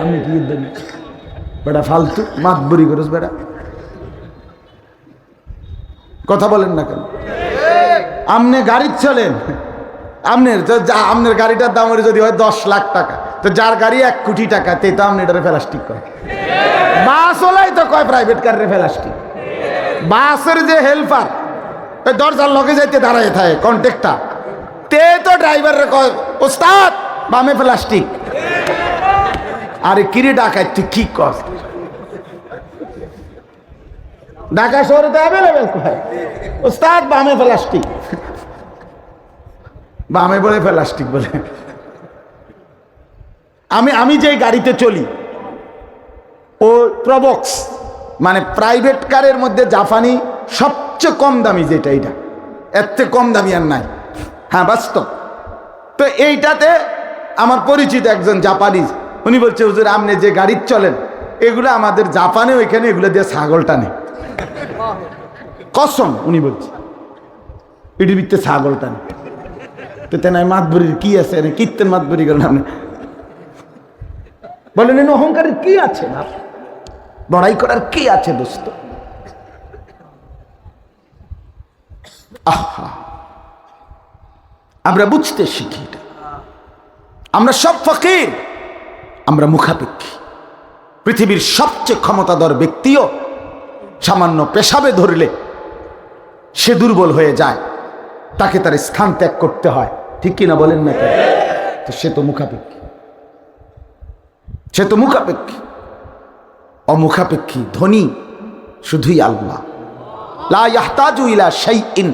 আপনি কি ধনী? বেটা ফালতু মাতবুরি করিস বেটা, কথা বলেন না কেন? আপনি গাড়ি চলেন, আপনার গাড়িটার দাম যদি হয় 10 লাখ টাকা, তো যার গাড়ি 1 কোটি টাকা, তে তো আপনি এটারে প্লাস্টিক কয়। বাস ওলাই তো কয় প্রাইভেট কারের প্লাস্টিক। বাসের যে হেল্পার ওই দরজার লগে যাইতে দাঁড়ায় থাকে কন্ট্রাক্টর, তে তো ড্রাইভারের কয় ওস্তাদ বামে প্লাস্টিক। আরে কিরে ডাকায় তুই কি কর? ঢাকা শহরে তো অ্যাভেলেবেল কয় ওস্তাদ বামে প্লাস্টিক, বামে বলে প্লাস্টিক বলে। আমি যে গাড়িতে চলি ও প্রবক্স, মানে প্রাইভেট কারের মধ্যে জাপানি সবচেয়ে কম দামি যেটা, এইটা এর থেকে কম দামি আর নাই। হ্যাঁ বাস্তব। তো এইটাতে আমার পরিচিত একজন জাপানিজ, উনি বলছে হুজুর আপনি যে গাড়ি চলেন এগুলো আমাদের জাপানে ওইখানে এগুলো দিয়ে ছাগল টানে। কসম উনি বলছে এটির ভিতরে ছাগল টানে। তো তেনায় মাতবরির কি আছে, কীর্তন মাতবরি করেন আপনি বলেন, এনে অহংকারের কি আছে না, বড়াই করার কি আছে দোস্ত? আহা, আমরা বুঝতে শিখি এটা। আমরা সব ফকির, আমরা মুখাপেক্ষী। পৃথিবীর সবচেয়ে ক্ষমতাধর ব্যক্তিও সামান্য পেশাবে ধরলে সে দুর্বল হয়ে যায়, তাকে তার স্থান ত্যাগ করতে হয়, ঠিক কিনা বলেন না? তো সে তো মুখাপেক্ষী, সে তো মুখাপেক্ষী। অমুখাপেক্ষী ধনী শুধুই আল্লাহ। লা ইয়াহতাজু ইলা শাইইন,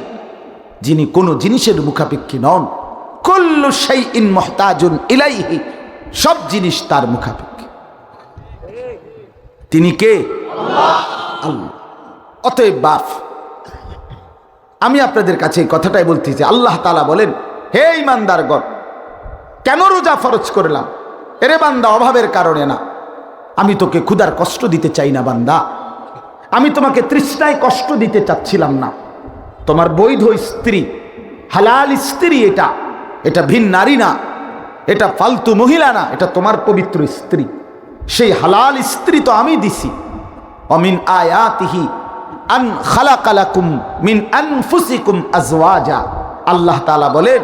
যিনি কোনো জিনিসের মুখাপেক্ষী নন। কুল্লু শাইইন মুহতাজুন ইলাইহি, সব জিনিস তার মুখাপেক্ষী। তিনি কে? আল্লাহ। আল্লাহ। অতএব বাপ, আমি আপনাদের কাছে এই কথাটাই বলতেছি, আল্লাহ তাআলা বলেন, হে ঈমানদারগণ, কেন রোজা ফরজ করলাম? এরে বান্দা, অভাবের কারণে না, আমি তোকে ক্ষুধার কষ্ট দিতে চাই না বান্দা, আমি তোমাকে তৃষ্ণায় কষ্ট দিতে চাচ্ছিলাম না। তোমার বৈধ স্ত্রী, হালাল স্ত্রী, এটা ভিন নারী না, এটা ফালতু মহিলা না, এটা তোমার পবিত্র স্ত্রী। সেই হালাল স্ত্রী তো আমি দিছি। অমিন আয়াতিহি আন খালাকা লাকুম মিন আনফুসিকুম আজওয়াজা, আল্লাহ তাআলা বলেন,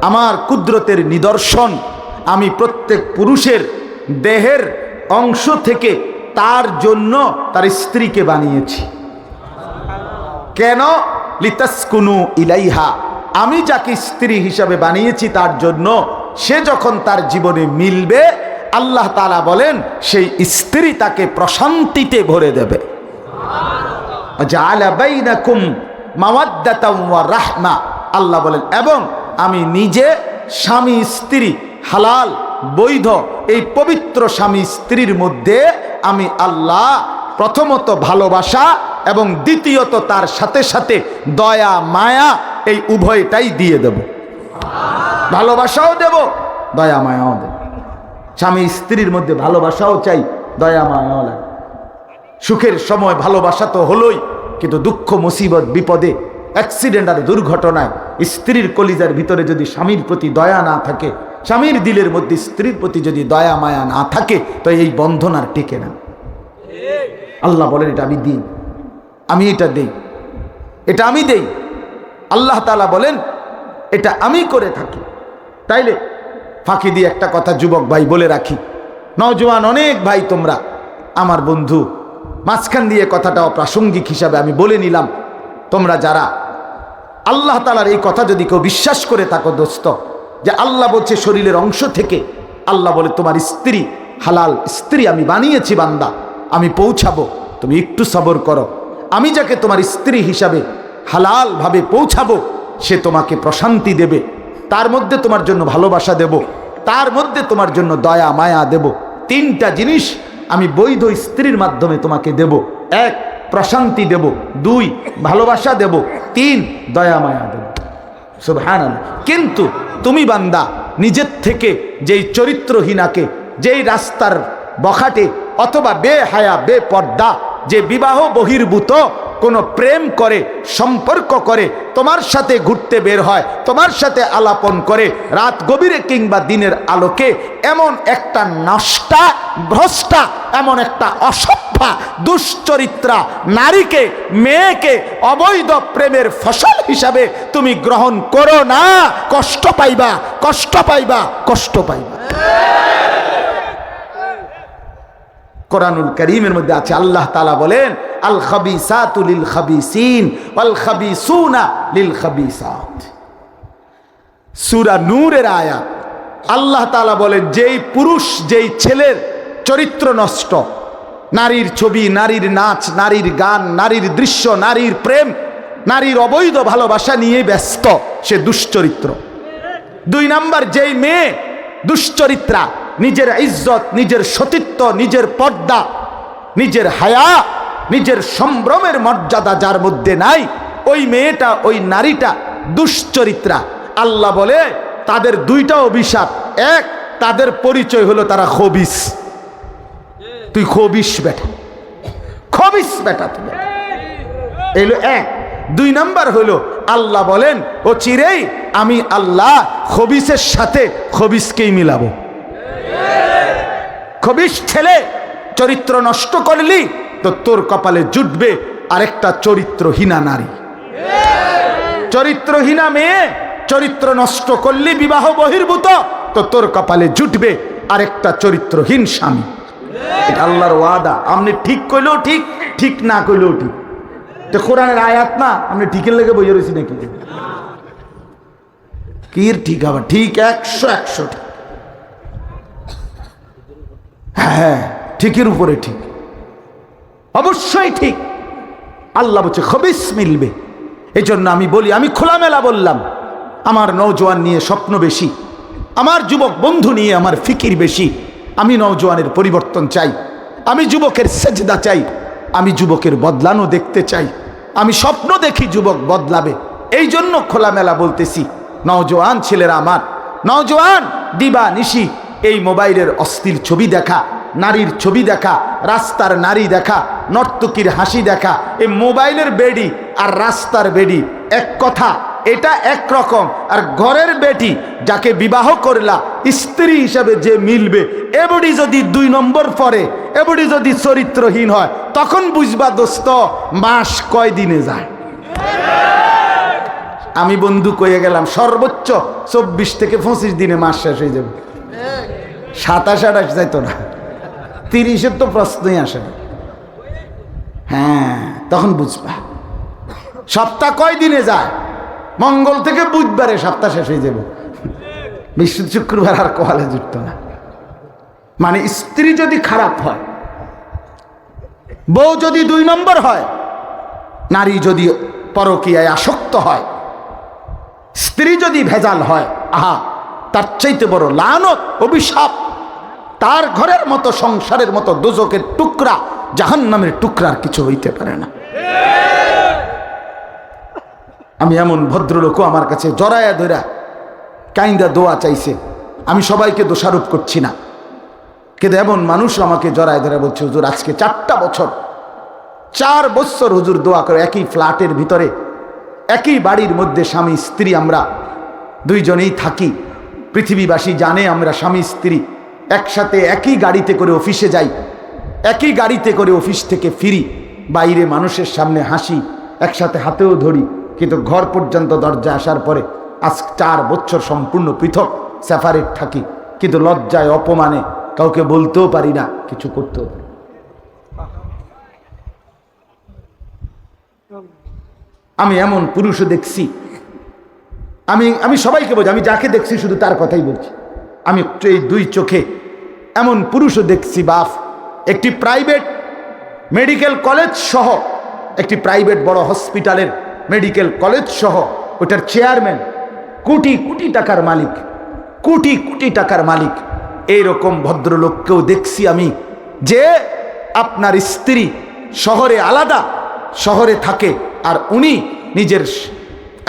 আমার কুদরতের নিদর্শন, আমি প্রত্যেক পুরুষের দেহের অংশ থেকে তার জন্য তার স্ত্রীকে বানিয়েছি। কেন? লিতাসকুনু ইলাইহা, আমি যাকে স্ত্রী হিসাবে বানিয়েছি তার জন্য সে যখন তার জীবনে মিলবে, আল্লাহ তাআলা বলেন সেই স্ত্রী তাকে প্রশান্তিতে ভরে দেবে। জাআলা বাইনাকুম মাওয়াদ্দাতাও ওয়া রাহমা, আল্লাহ বলেন, এবং আমি নিজে স্বামী স্ত্রী, হালাল বৈধ এই পবিত্র স্বামী স্ত্রীর মধ্যে আমি আল্লাহ প্রথমত ভালোবাসা এবং দ্বিতীয়ত তার সাথে সাথে দয়া মায়া, এই উভয়টাই দিয়ে দেব। ভালোবাসাও দেব, দয়া মায়াও দেব। স্বামী স্ত্রীর মধ্যে ভালোবাসাও চাই, দয়া মায়াও লাগে। সুখের সময় ভালোবাসা তো হলোই, কিন্তু দুঃখ মুসিবত বিপদে, অ্যাক্সিডেন্ট আর দুর্ঘটনায় স্ত্রীর কলিজার ভিতরে যদি স্বামীর প্রতি দয়া না থাকে, স্বামীর দিলের মধ্যে স্ত্রীর প্রতি যদি দয়া মায়া না থাকে, তো এই বন্ধন আর টিকে না। আল্লাহ বলেন, এটা আমি দিই, আমি এটা দেই, এটা আমি দেই। আল্লাহ তাআলা বলেন, এটা আমি করে থাকি। তাইলে ফাঁকি দিয়ে একটা কথা যুবক ভাই বলে রাখি, নওজোয়ান অনেক ভাই তোমরা আমার বন্ধু, মাঝখান দিয়ে কথাটা অপ্রাসঙ্গিক হিসাবে আমি বলে নিলাম। তোমরা যারা আল্লাহ তাআলার এই কথা যদি কেউ বিশ্বাস করে থাকো দোস্ত, যে আল্লাহ বলছে শরীরের অংশ থেকে, আল্লাহ বলে তোমার স্ত্রী হালাল স্ত্রী আমি বানিয়েছি বান্দা, আমি পৌঁছাবো, তুমি একটু সবর করো। আমি যাকে তোমার স্ত্রী হিসাবে হালাল ভাবে পৌঁছাবো, সে তোমাকে প্রশান্তি দেবে, তার মধ্যে তোমার জন্য ভালোবাসা দেব, তার মধ্যে তোমার জন্য দয়া মায়া দেব। 3টা জিনিস আমি বৈধ স্ত্রীর মাধ্যমে তোমাকে দেব। 1 প্রশান্তি দেব, 2 ভালোবাসা দেব, 3 দয়া মায়া দেব। সুবহানাল্লাহ। কিন্তু তুমি বান্দা নিজের থেকে যেই চরিত্রহীনাকে, যেই রাস্তার বখাটে অথবা বেহায়া বেপর্দা, যে বিবাহ বহির্ভূত কোনো প্রেম করে, সম্পর্ক করে, তোমার সাথে ঘুরতে বের হয়, তোমার সাথে আলাপন করে রাত গভীরে কিংবা দিনের আলোকে, এমন একটা নষ্টা ভ্রষ্টা, এমন একটা অসভ্যা দুশ্চরিত্রা নারীকে, মেয়েকে অবৈধ প্রেমের ফসল হিসাবে তুমি গ্রহণ করো না, কষ্ট পাইবা, কষ্ট পাইবা, কষ্ট পাইবা। কোরআনুল কারীমের মধ্যে আছে, আল্লাহ তাআলা বলেন আল খাবিসাতু লিল খাবিসিন ওয়াল খাবিসুনা লিল খাবিসাত। সূরা নূরের আয়াত। আল্লাহ তাআলা বলেন যেই পুরুষ, যেই ছেলের চরিত্র নষ্ট, নারীর ছবি, নারীর নাচ, নারীর গান, নারীর দৃশ্য, নারীর প্রেম, নারীর অবৈধ ভালোবাসা নিয়ে ব্যস্ত, সে দুশ্চরিত্র। 2 নাম্বার, যেই মেয়ে দুশ্চরিত্রা, নিজের ইজ্জত, নিজের সতীত্ব, নিজের পর্দা, নিজের হায়া, নিজের সম্ভ্রমের মর্যাদা যার মধ্যে নাই, ওই মেয়েটা, ওই নারীটা দুশ্চরিত্রা। আল্লাহ বলে তাদের 2টা অভিশাপ। এক, তাদের পরিচয় হলো তারা খবিস। তুই খবিস বেটা, খবিস বেটা তুই, এলো এক। 2 নাম্বার হলো আল্লাহ বলেন ও চিরেই আমি আল্লাহ খবিসের সাথে খবিসকেই মিলাবো। খবিস ছেলে চরিত্র নষ্ট করলি তো তোর কপালে জুটবে আরেকটা চরিত্রহীনা নারী। চরিত্রহীনা মেয়ে চরিত্র নষ্ট করলি, বিবাহ বহির্ভূত, তো তোর কপালে জুটবে আরেকটা চরিত্রহীন স্বামী। এটা আল্লাহর ওয়াদা। আপনি ঠিক কইলেও ঠিক, ঠিক না কইলেও ঠিক। তো কোরআনের আয়াত না, আপনি ঠিকের লেগে বইয়ে রয়েছি নাকি? কি ঠিক আবার ঠিক 100 ঠিক। হ্যাঁ, ঠিকের উপরে ঠিক, অবশ্যই ঠিক। আল্লাহ বলছে খবিস মিলবে। এই জন্য আমি বলি, আমি খোলামেলা বললাম, আমার নওজোয়ান নিয়ে স্বপ্ন বেশি, আমার যুবক বন্ধু নিয়ে আমার ফিকির বেশি। আমি নওজোয়ানের পরিবর্তন চাই, আমি যুবকের সেজদা চাই, আমি যুবকের বদলানো দেখতে চাই, আমি স্বপ্ন দেখি যুবক বদলাবে। এই জন্য খোলামেলা বলতেছি, নওজোয়ান ছেলেরা আমার, নওজোয়ান দিবা নিশি এই মোবাইলের অশ্লীল ছবি দেখা, নারীর ছবি দেখা, রাস্তার নারী দেখা, নর্তকীর হাসি দেখা, এই মোবাইলের বেডি আর রাস্তার বেডি এক কথা, এটা একরকম। আর ঘরের বেটি যাকে বিবাহ করলা স্ত্রী হিসাবে যে মিলবে, এবডি যদি 2 নম্বর পরে, এবডি যদি চরিত্রহীন হয়, তখন বুঝবা দোস্ত মাস কয়দিনে যায়। আমি বন্ধু কয়ে গেলাম সর্বোচ্চ 24 থেকে 25 দিনে মাস শেষ হয়ে যাবে। 27-28 যাইতো না, 30-এর তো প্রশ্নই আসে না। হ্যাঁ, তখন বুঝবা সপ্তাহ কয় দিনে যায়। মঙ্গল থেকে বুধবারে সপ্তাহ শেষ হয়ে যাবে, বৃহস্পতি শুক্রবার আর কোয়ালে জুটতো না। মানে স্ত্রী যদি খারাপ হয়, বউ যদি 2 নম্বর হয়, নারী যদি পরকীয়ায় আসক্ত হয়, স্ত্রী যদি ভেজাল হয়, আহা, তার চাইতে বড় লানত, অভিশাপ তার ঘরের মতো, সংসারের মতো দোজকের টুকরা, জাহান্নামের টুকরার কিছু হইতে পারে না। আমি এমন ভদ্রলোকও আমার কাছে জড়ায়া ধরা কাইন্দা দোয়া চাইছে। আমি সবাইকে দোষারোপ করছি না, কিন্তু এমন মানুষ আমাকে জড়ায় ধরে বলছে, হুজুর আজকে 4 বছর হুজুর দোয়া করে, একই ফ্ল্যাটের ভিতরে, একই বাড়ির মধ্যে স্বামী স্ত্রী, আমরা 2 জনেই থাকি। পৃথিবীবাসী জানে আমরা স্বামী স্ত্রী একসাথে একই গাড়িতে করে অফিসে যাই, একই গাড়িতে করে অফিস থেকে ফিরি, বাইরে মানুষের সামনে হাসি, একসাথে হাতেও ধরি, কিন্তু ঘর পর্যন্ত দরজা আসার পরে আজ 4 বছর সম্পূর্ণ পৃথক সেপারেট থাকি। কিন্তু লজ্জায় অপমানে কাউকে বলতেও পারি না, কিছু করতেও পারি। আমি এমন পুরুষও দেখছি, আমি সবাইকে বলছি, আমি যাকে দেখছি শুধু তার কথাই বলছি। আমি এই 2 চোখে এমন পুরুষও দেখছি, বাপ, একটি প্রাইভেট মেডিকেল কলেজ সহ, একটি প্রাইভেট বড় হসপিটালের মেডিকেল কলেজ সহ ওটার চেয়ারম্যান, কোটি কোটি টাকার মালিক, কোটি কোটি টাকার মালিক। এইরকম ভদ্রলোককেও দেখছি আমি, যে আপনার স্ত্রী শহরে আলাদা, শহরে থাকে, আর উনি নিজের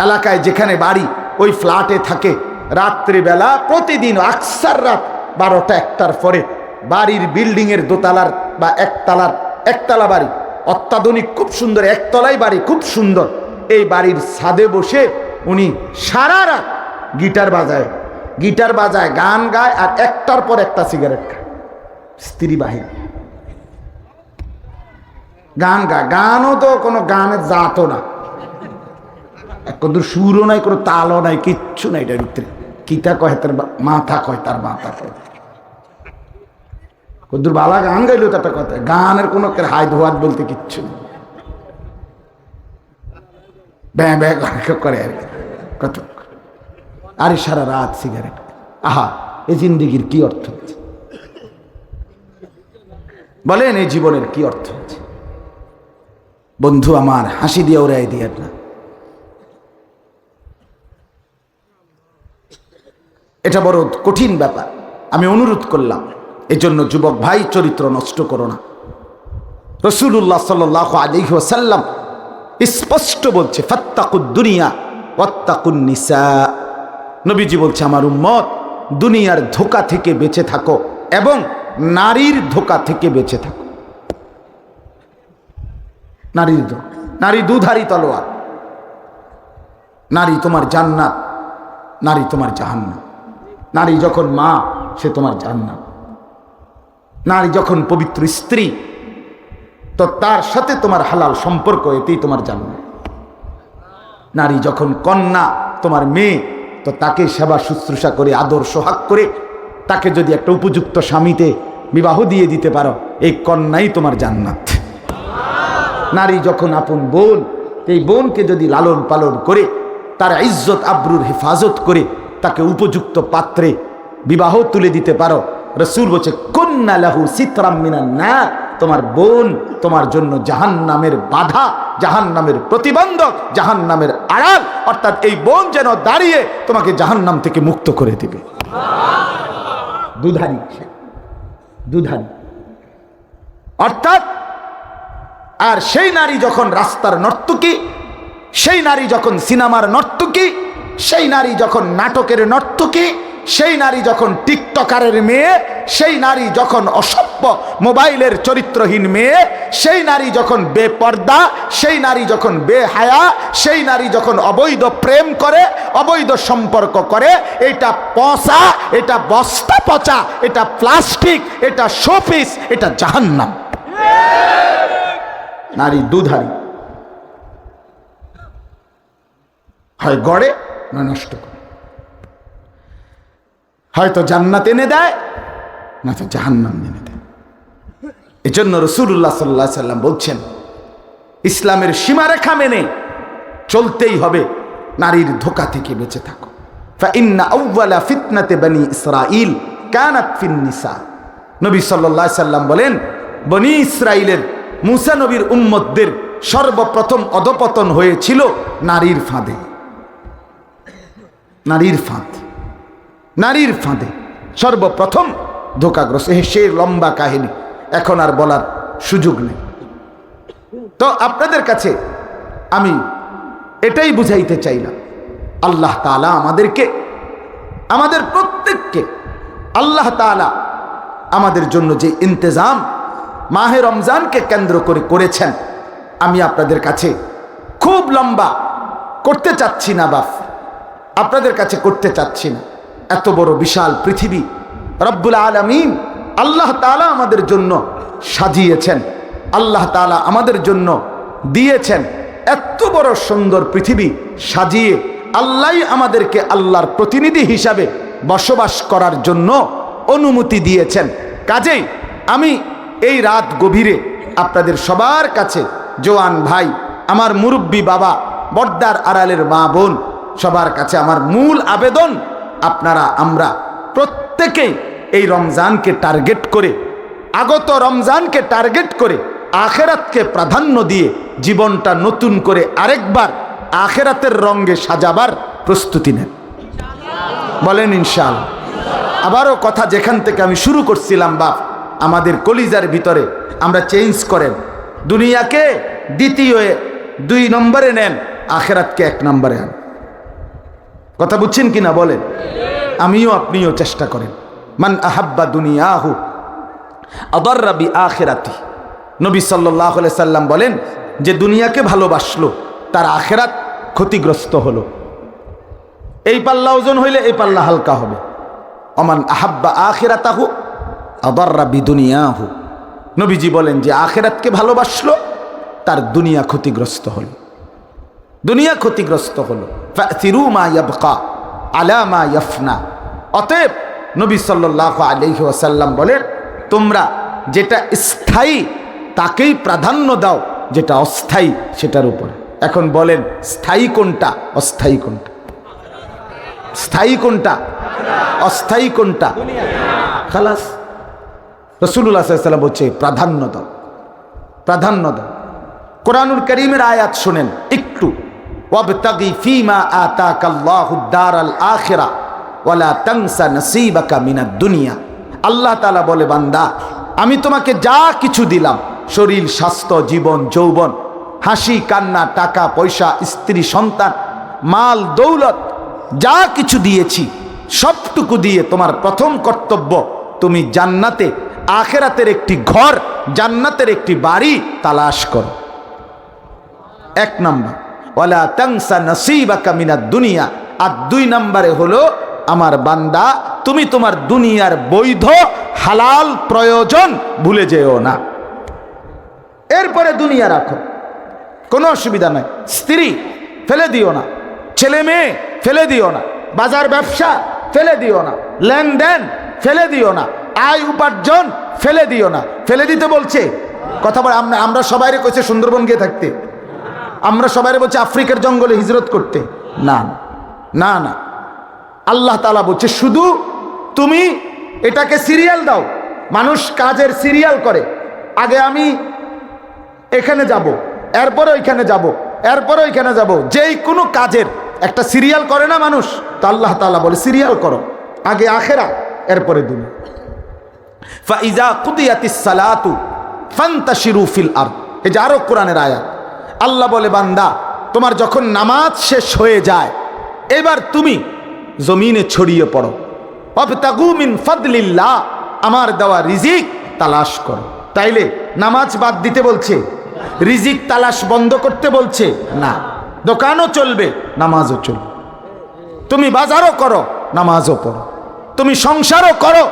এলাকায় যেখানে বাড়ি ওই ফ্ল্যাটে থাকে। রাত্রিবেলা প্রতিদিন আকসার রাত 12টা-1টার পরে বাড়ির বিল্ডিংয়ের দোতলার বা একতলা বাড়ি, অত্যাধুনিক খুব সুন্দর, একতলাই বাড়ি, খুব সুন্দর। এই বাড়ির ছাদে বসে উনি সারা রাত গিটার বাজায়, গান গায়, আর 1টার পর 1টা সিগারেট খায়। স্ত্রী বাহির গান গায়, গানও তো কোনো গানের জাতও না, এক কদূর সুরও নাই, কোনো তালও নাই, কিচ্ছু নাই এটার ভিতরে। কিতা কয় তার মাথা কয়, তার মাথা কয়। কদূর বালা গান গাইলো তার কথা, গানের কোনো হাই ধোয়াত বলতে কিচ্ছু নেই। ব্যাঁ ব্যাঁ করে আর কি কত। আরে সারা রাত সিগারেট। আহা, এই জিন্দিগির কি অর্থ আছে বলেন? এই জীবনের কি অর্থ আছে? বন্ধু আমার, হাসি দিয়ে ওরাই দিয়ে না। এটা বড় কঠিন ব্যাপার। আমি অনুরোধ করলাম, এই জন্য যুবক ভাই, চরিত্র নষ্ট করো না। রাসূলুল্লাহ সাল্লাল্লাহু আলাইহি ওয়াসাল্লাম স্পষ্ট বলছে, ফাত্তাকুদ দুনিয়া ওয়াত্তাকুন নিসা। নবীজি বলছে, আমার উম্মত দুনিয়ার ধোঁকা থেকে বেঁচে থাকো এবং নারীর ধোঁকা থেকে বেঁচে থাকো। নারীর ধোঁকা, নারী দুধারী তলোয়ার। নারী তোমার জান্নাত, নারী তোমার জাহান্নাম। নারী যখন মা, সে তোমার জান্নাত। নারী যখন পবিত্র স্ত্রী, তো তার সাথে তোমার হালাল সম্পর্ক, এতেই তোমার জান্নাত। নারী যখন কন্যা, তোমার মেয়ে, তো তাকে সেবা শুশ্রূষা করে, আদর সোহাগ করে, তাকে যদি একটা উপযুক্ত স্বামীতে বিবাহ দিয়ে দিতে পারো, এই কন্যাই তোমার জান্নাত। নারী যখন আপন বোন, এই বোনকে যদি লালন পালন করে, তার ইজ্জত আবরুর হেফাজত করে, তাকে উপযুক্ত পাত্রে বিবাহ তুলে দিতে পারো, রাসূল বলছে, কুন্না লাহু সিতরাম মিনান নার। তোমার বোন তোমার জন্য জাহান্নামের বাধা, জাহান্নামের প্রতিবন্ধক, জাহান্নামের আড়াল। অর্থাৎ এই বোন যেন দাঁড়িয়ে তোমাকে জাহান্নাম থেকে মুক্ত করে দিবে। দুধারী, দুধারী। অর্থাৎ আর সেই নারী যখন রাস্তার নর্তকী, সেই নারী যখন সিনেমার নর্তকী, সেই নারী যখন নাটকের নর্তকী, সেই নারী যখন টিকটকারের মেয়ে, সেই নারী যখন অসভ্য মোবাইলের চরিত্রহীন মেয়ে, সেই নারী যখন বেপর্দা, সেই নারী যখন বেহায়া, সেই নারী যখন অবৈধ প্রেম করে, অবৈধ সম্পর্ক করে, এটা পচা, এটা বস্তা পচা, এটা প্লাস্টিক, এটা শোপিস, এটা জাহান্নাম। নারী দুধারী, হয় গড়ে না নষ্ট করে, হয়তো জান্নাত এনে দেয়, না তো জাহান্নাম এনে দেয়। এজন্য রাসূলুল্লাহ সাল্লাল্লাহু আলাইহি সাল্লাম বলছেন, ইসলামের সীমারেখা মেনে চলতেই হবে, নারীর ধোঁকা থেকে বেঁচে থাকো। ফাইন্না আউওয়ালা ফিতনাতে বনি ইসরাইল কানাত ফিন নিসা। নবী সাল্লাল্লাহু আলাইহি সাল্লাম বলেন, বনি ইসরাইলের মুসা নবীর উম্মতদের সর্বপ্রথম অধপতন হয়েছিল নারীর ফাঁদে। নারীর ফাঁদ, নারীর ফাঁদে সর্বপ্রথম ধোঁকাগ্রস্ত। সে লম্বা কাহিনী, এখন আর বলার সুযোগ নেই। তো আপনাদের কাছে আমি এটাই বুঝাইতে চাইলাম, আল্লাহ তাআলা আমাদেরকে, আমাদের প্রত্যেককে আল্লাহ তাআলা আমাদের জন্য যে ইন্তজাম মাহে রমজানকে কেন্দ্র করে করেছেন, আমি আপনাদের কাছে খুব লম্বা করতে চাচ্ছি না বাপ, আপনাদের কাছে করতে চাচ্ছি না। এত বড় বিশাল পৃথিবী রব্বুল আলামিন আল্লাহ তাআলা আমাদের জন্য সাজিয়েছেন, আল্লাহ তাআলা আমাদের জন্য দিয়েছেন। এত বড় সুন্দর পৃথিবী সাজিয়ে আল্লাহই আমাদেরকে আল্লাহর প্রতিনিধি হিসাবে বসবাস করার জন্য অনুমতি দিয়েছেন। কাজেই আমি এই রাত গভীরে আপনাদের সবার কাছে, জোয়ান ভাই, আমার মুরব্বী বাবা, বর্দার আড়ালের মা বোন, সবার কাছে আমার মূল আবেদন, আপনারা আমরা প্রত্যেকেই এই রমজানকে টার্গেট করে, আগত রমজানকে টার্গেট করে আখেরাতকে প্রাধান্য দিয়ে জীবনটা নতুন করে আরেকবার আখেরাতের রঙে সাজাবার প্রস্তুতি নেন। বলেন ইনশাআল্লাহ। আবারও কথা যেখান থেকে আমি শুরু করছিলাম বাপ, আমাদের কলিজার ভিতরে আমরা চেঞ্জ করেন। দুনিয়াকে দ্বিতীয় 2 নম্বরে নেন, আখেরাতকে 1 নম্বরে আন। কথা বুঝছেন কিনা বলেন? আমিও আপনিও চেষ্টা করেন। মান আহাব্বা দুনিয়াহু আদাররা বি আখিরাতি। নবী সাল্লাল্লাহু আলাইহি সাল্লাম বলেন, যে দুনিয়াকে ভালোবাসলো তার আখেরাত ক্ষতিগ্রস্ত হলো। এই পাল্লা ওজন হইলে এই পাল্লা হালকা হবে। অমান আহাব্বা আখিরাতাহু আদাররা বি দুনিয়াহু। নবীজি বলেন, যে আখেরাতকে ভালোবাসলো তার দুনিয়া ক্ষতিগ্রস্ত হলো। দুনিয়া ক্ষতিগ্রস্ত হলো। ফা'থিরু মা ইয়াবকা আলা মা ইয়াফনা। অতএব নবী সাল্লাল্লাহু আলাইহি ওয়াসাল্লাম বলেন, তোমরা যেটা স্থায়ী তাকেই প্রাধান্য দাও, যেটা অস্থায়ী সেটার উপরে। এখন বলেন, স্থায়ী কোনটা, অস্থায়ী কোনটা? স্থায়ী কোনটা, অস্থায়ী কোনটা? খালাস। রাসূলুল্লাহ সাল্লাল্লাহু আলাইহি ওয়াসাল্লাম বলছে প্রাধান্য দাও, প্রাধান্য দাও। কোরআনুল কারীমের আয়াত শুনেন একটু। ওয়াবতাগি ফীমা আতাকাল্লাহুদ দারাল আখিরা ওয়ালা তানসা নসীবাকা মিনাদ দুনিয়া। আল্লাহ তাআলা বলে, বান্দা আমি তোমাকে যা কিছু দিলাম, শরীর, স্বাস্থ্য, জীবন, যৌবন, হাসি, কান্না, টাকা পয়সা, স্ত্রী, সন্তান, মাল, দৌলত, যা কিছু দিয়েছি সবটুকু দিয়ে তোমার প্রথম কর্তব্য, তুমি জান্নাতে, আখিরাতের একটি ঘর, জান্নাতের একটি বাড়ি তালাশ করো। এক নাম্বার, ওয়ালা তানসা নসীবাকা মিনাদ দুনিয়া। আর দুই নম্বরে হলো, আমার বান্দা তুমি তোমার দুনিয়ার বৈধ হালাল প্রয়োজন ভুলে যেও না। এরপরে দুনিয়া রাখো, কোনো অসুবিধা নাই। স্ত্রী ফেলে দিও না, ছেলে মেয়ে ফেলে দিও না, বাজার ব্যবসা ফেলে দিও না, লেনদেন ফেলে দিও না, আয় উপার্জন ফেলে দিও না। ফেলে দিতে বলছে কথা বলে, আমরা সবাইরে কইছে সুন্দরবন গিয়ে থাকতে, আমরা সবাইরে বলছে আফ্রিকার জঙ্গলে হিজরত করতে। না না না, আল্লাহ তাআলা বলছে শুধু তুমি এটাকে সিরিয়াল দাও। মানুষ কাজের সিরিয়াল করে, আগে আমি এখানে যাব, এরপরে ওইখানে যাব, এরপরে ওইখানে যাব, যেই কোনো কাজের একটা সিরিয়াল করে না মানুষ, তো আল্লাহ তাআলা বলে সিরিয়াল করো, আগে আখিরাত এরপরে দুনিয়া। ফাইজা কুদিয়াতিস সালাতু ফান্তাশিরু ফিল আরদ। এই যে আরো কোরআনের আয়াত। আল্লাহ বলে, বান্দা তোমার যখন নামাজ শেষ হয়ে যায়, এবার তুমি জমিনে ছড়িয়ে পড়ো। ওয়াবতাগু মিন ফাদলিল্লাহ, আমার দেওয়া রিজিক তালাশ করো। তাইলে নামাজ বাদ দিতে বলছে, রিজিক তালাশ বন্ধ করতে বলছে না। দোকানও চলবে, নামাজও চলবে। তুমি বাজারও করো, নামাজও পড়ো। তুমি সংসারও করো,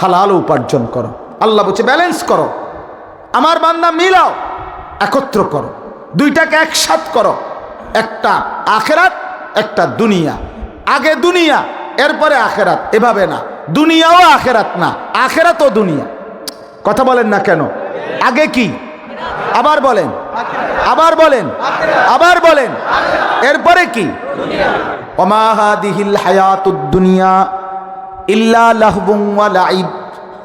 হালাল উপার্জন করো। আল্লাহ বলছে ব্যালেন্স করো, আমার বান্দা মিলাও, একত্র করো, দুইটাকে একসাথ করো। একটা আখিরাত, একটা দুনিয়া। আগে দুনিয়া এরপরে আখিরাত, এভাবে না। দুনিয়াও আখিরাত না, আখিরাতও দুনিয়া। কথা বলেন না কেন? আগে কি? আবার বলেন, আবার বলেন, আবার বলেন, এরপরে কি? ওমা হাদিহিল হায়াতুদ দুনিয়া ইল্লা লাহবুন ওয়া লাইব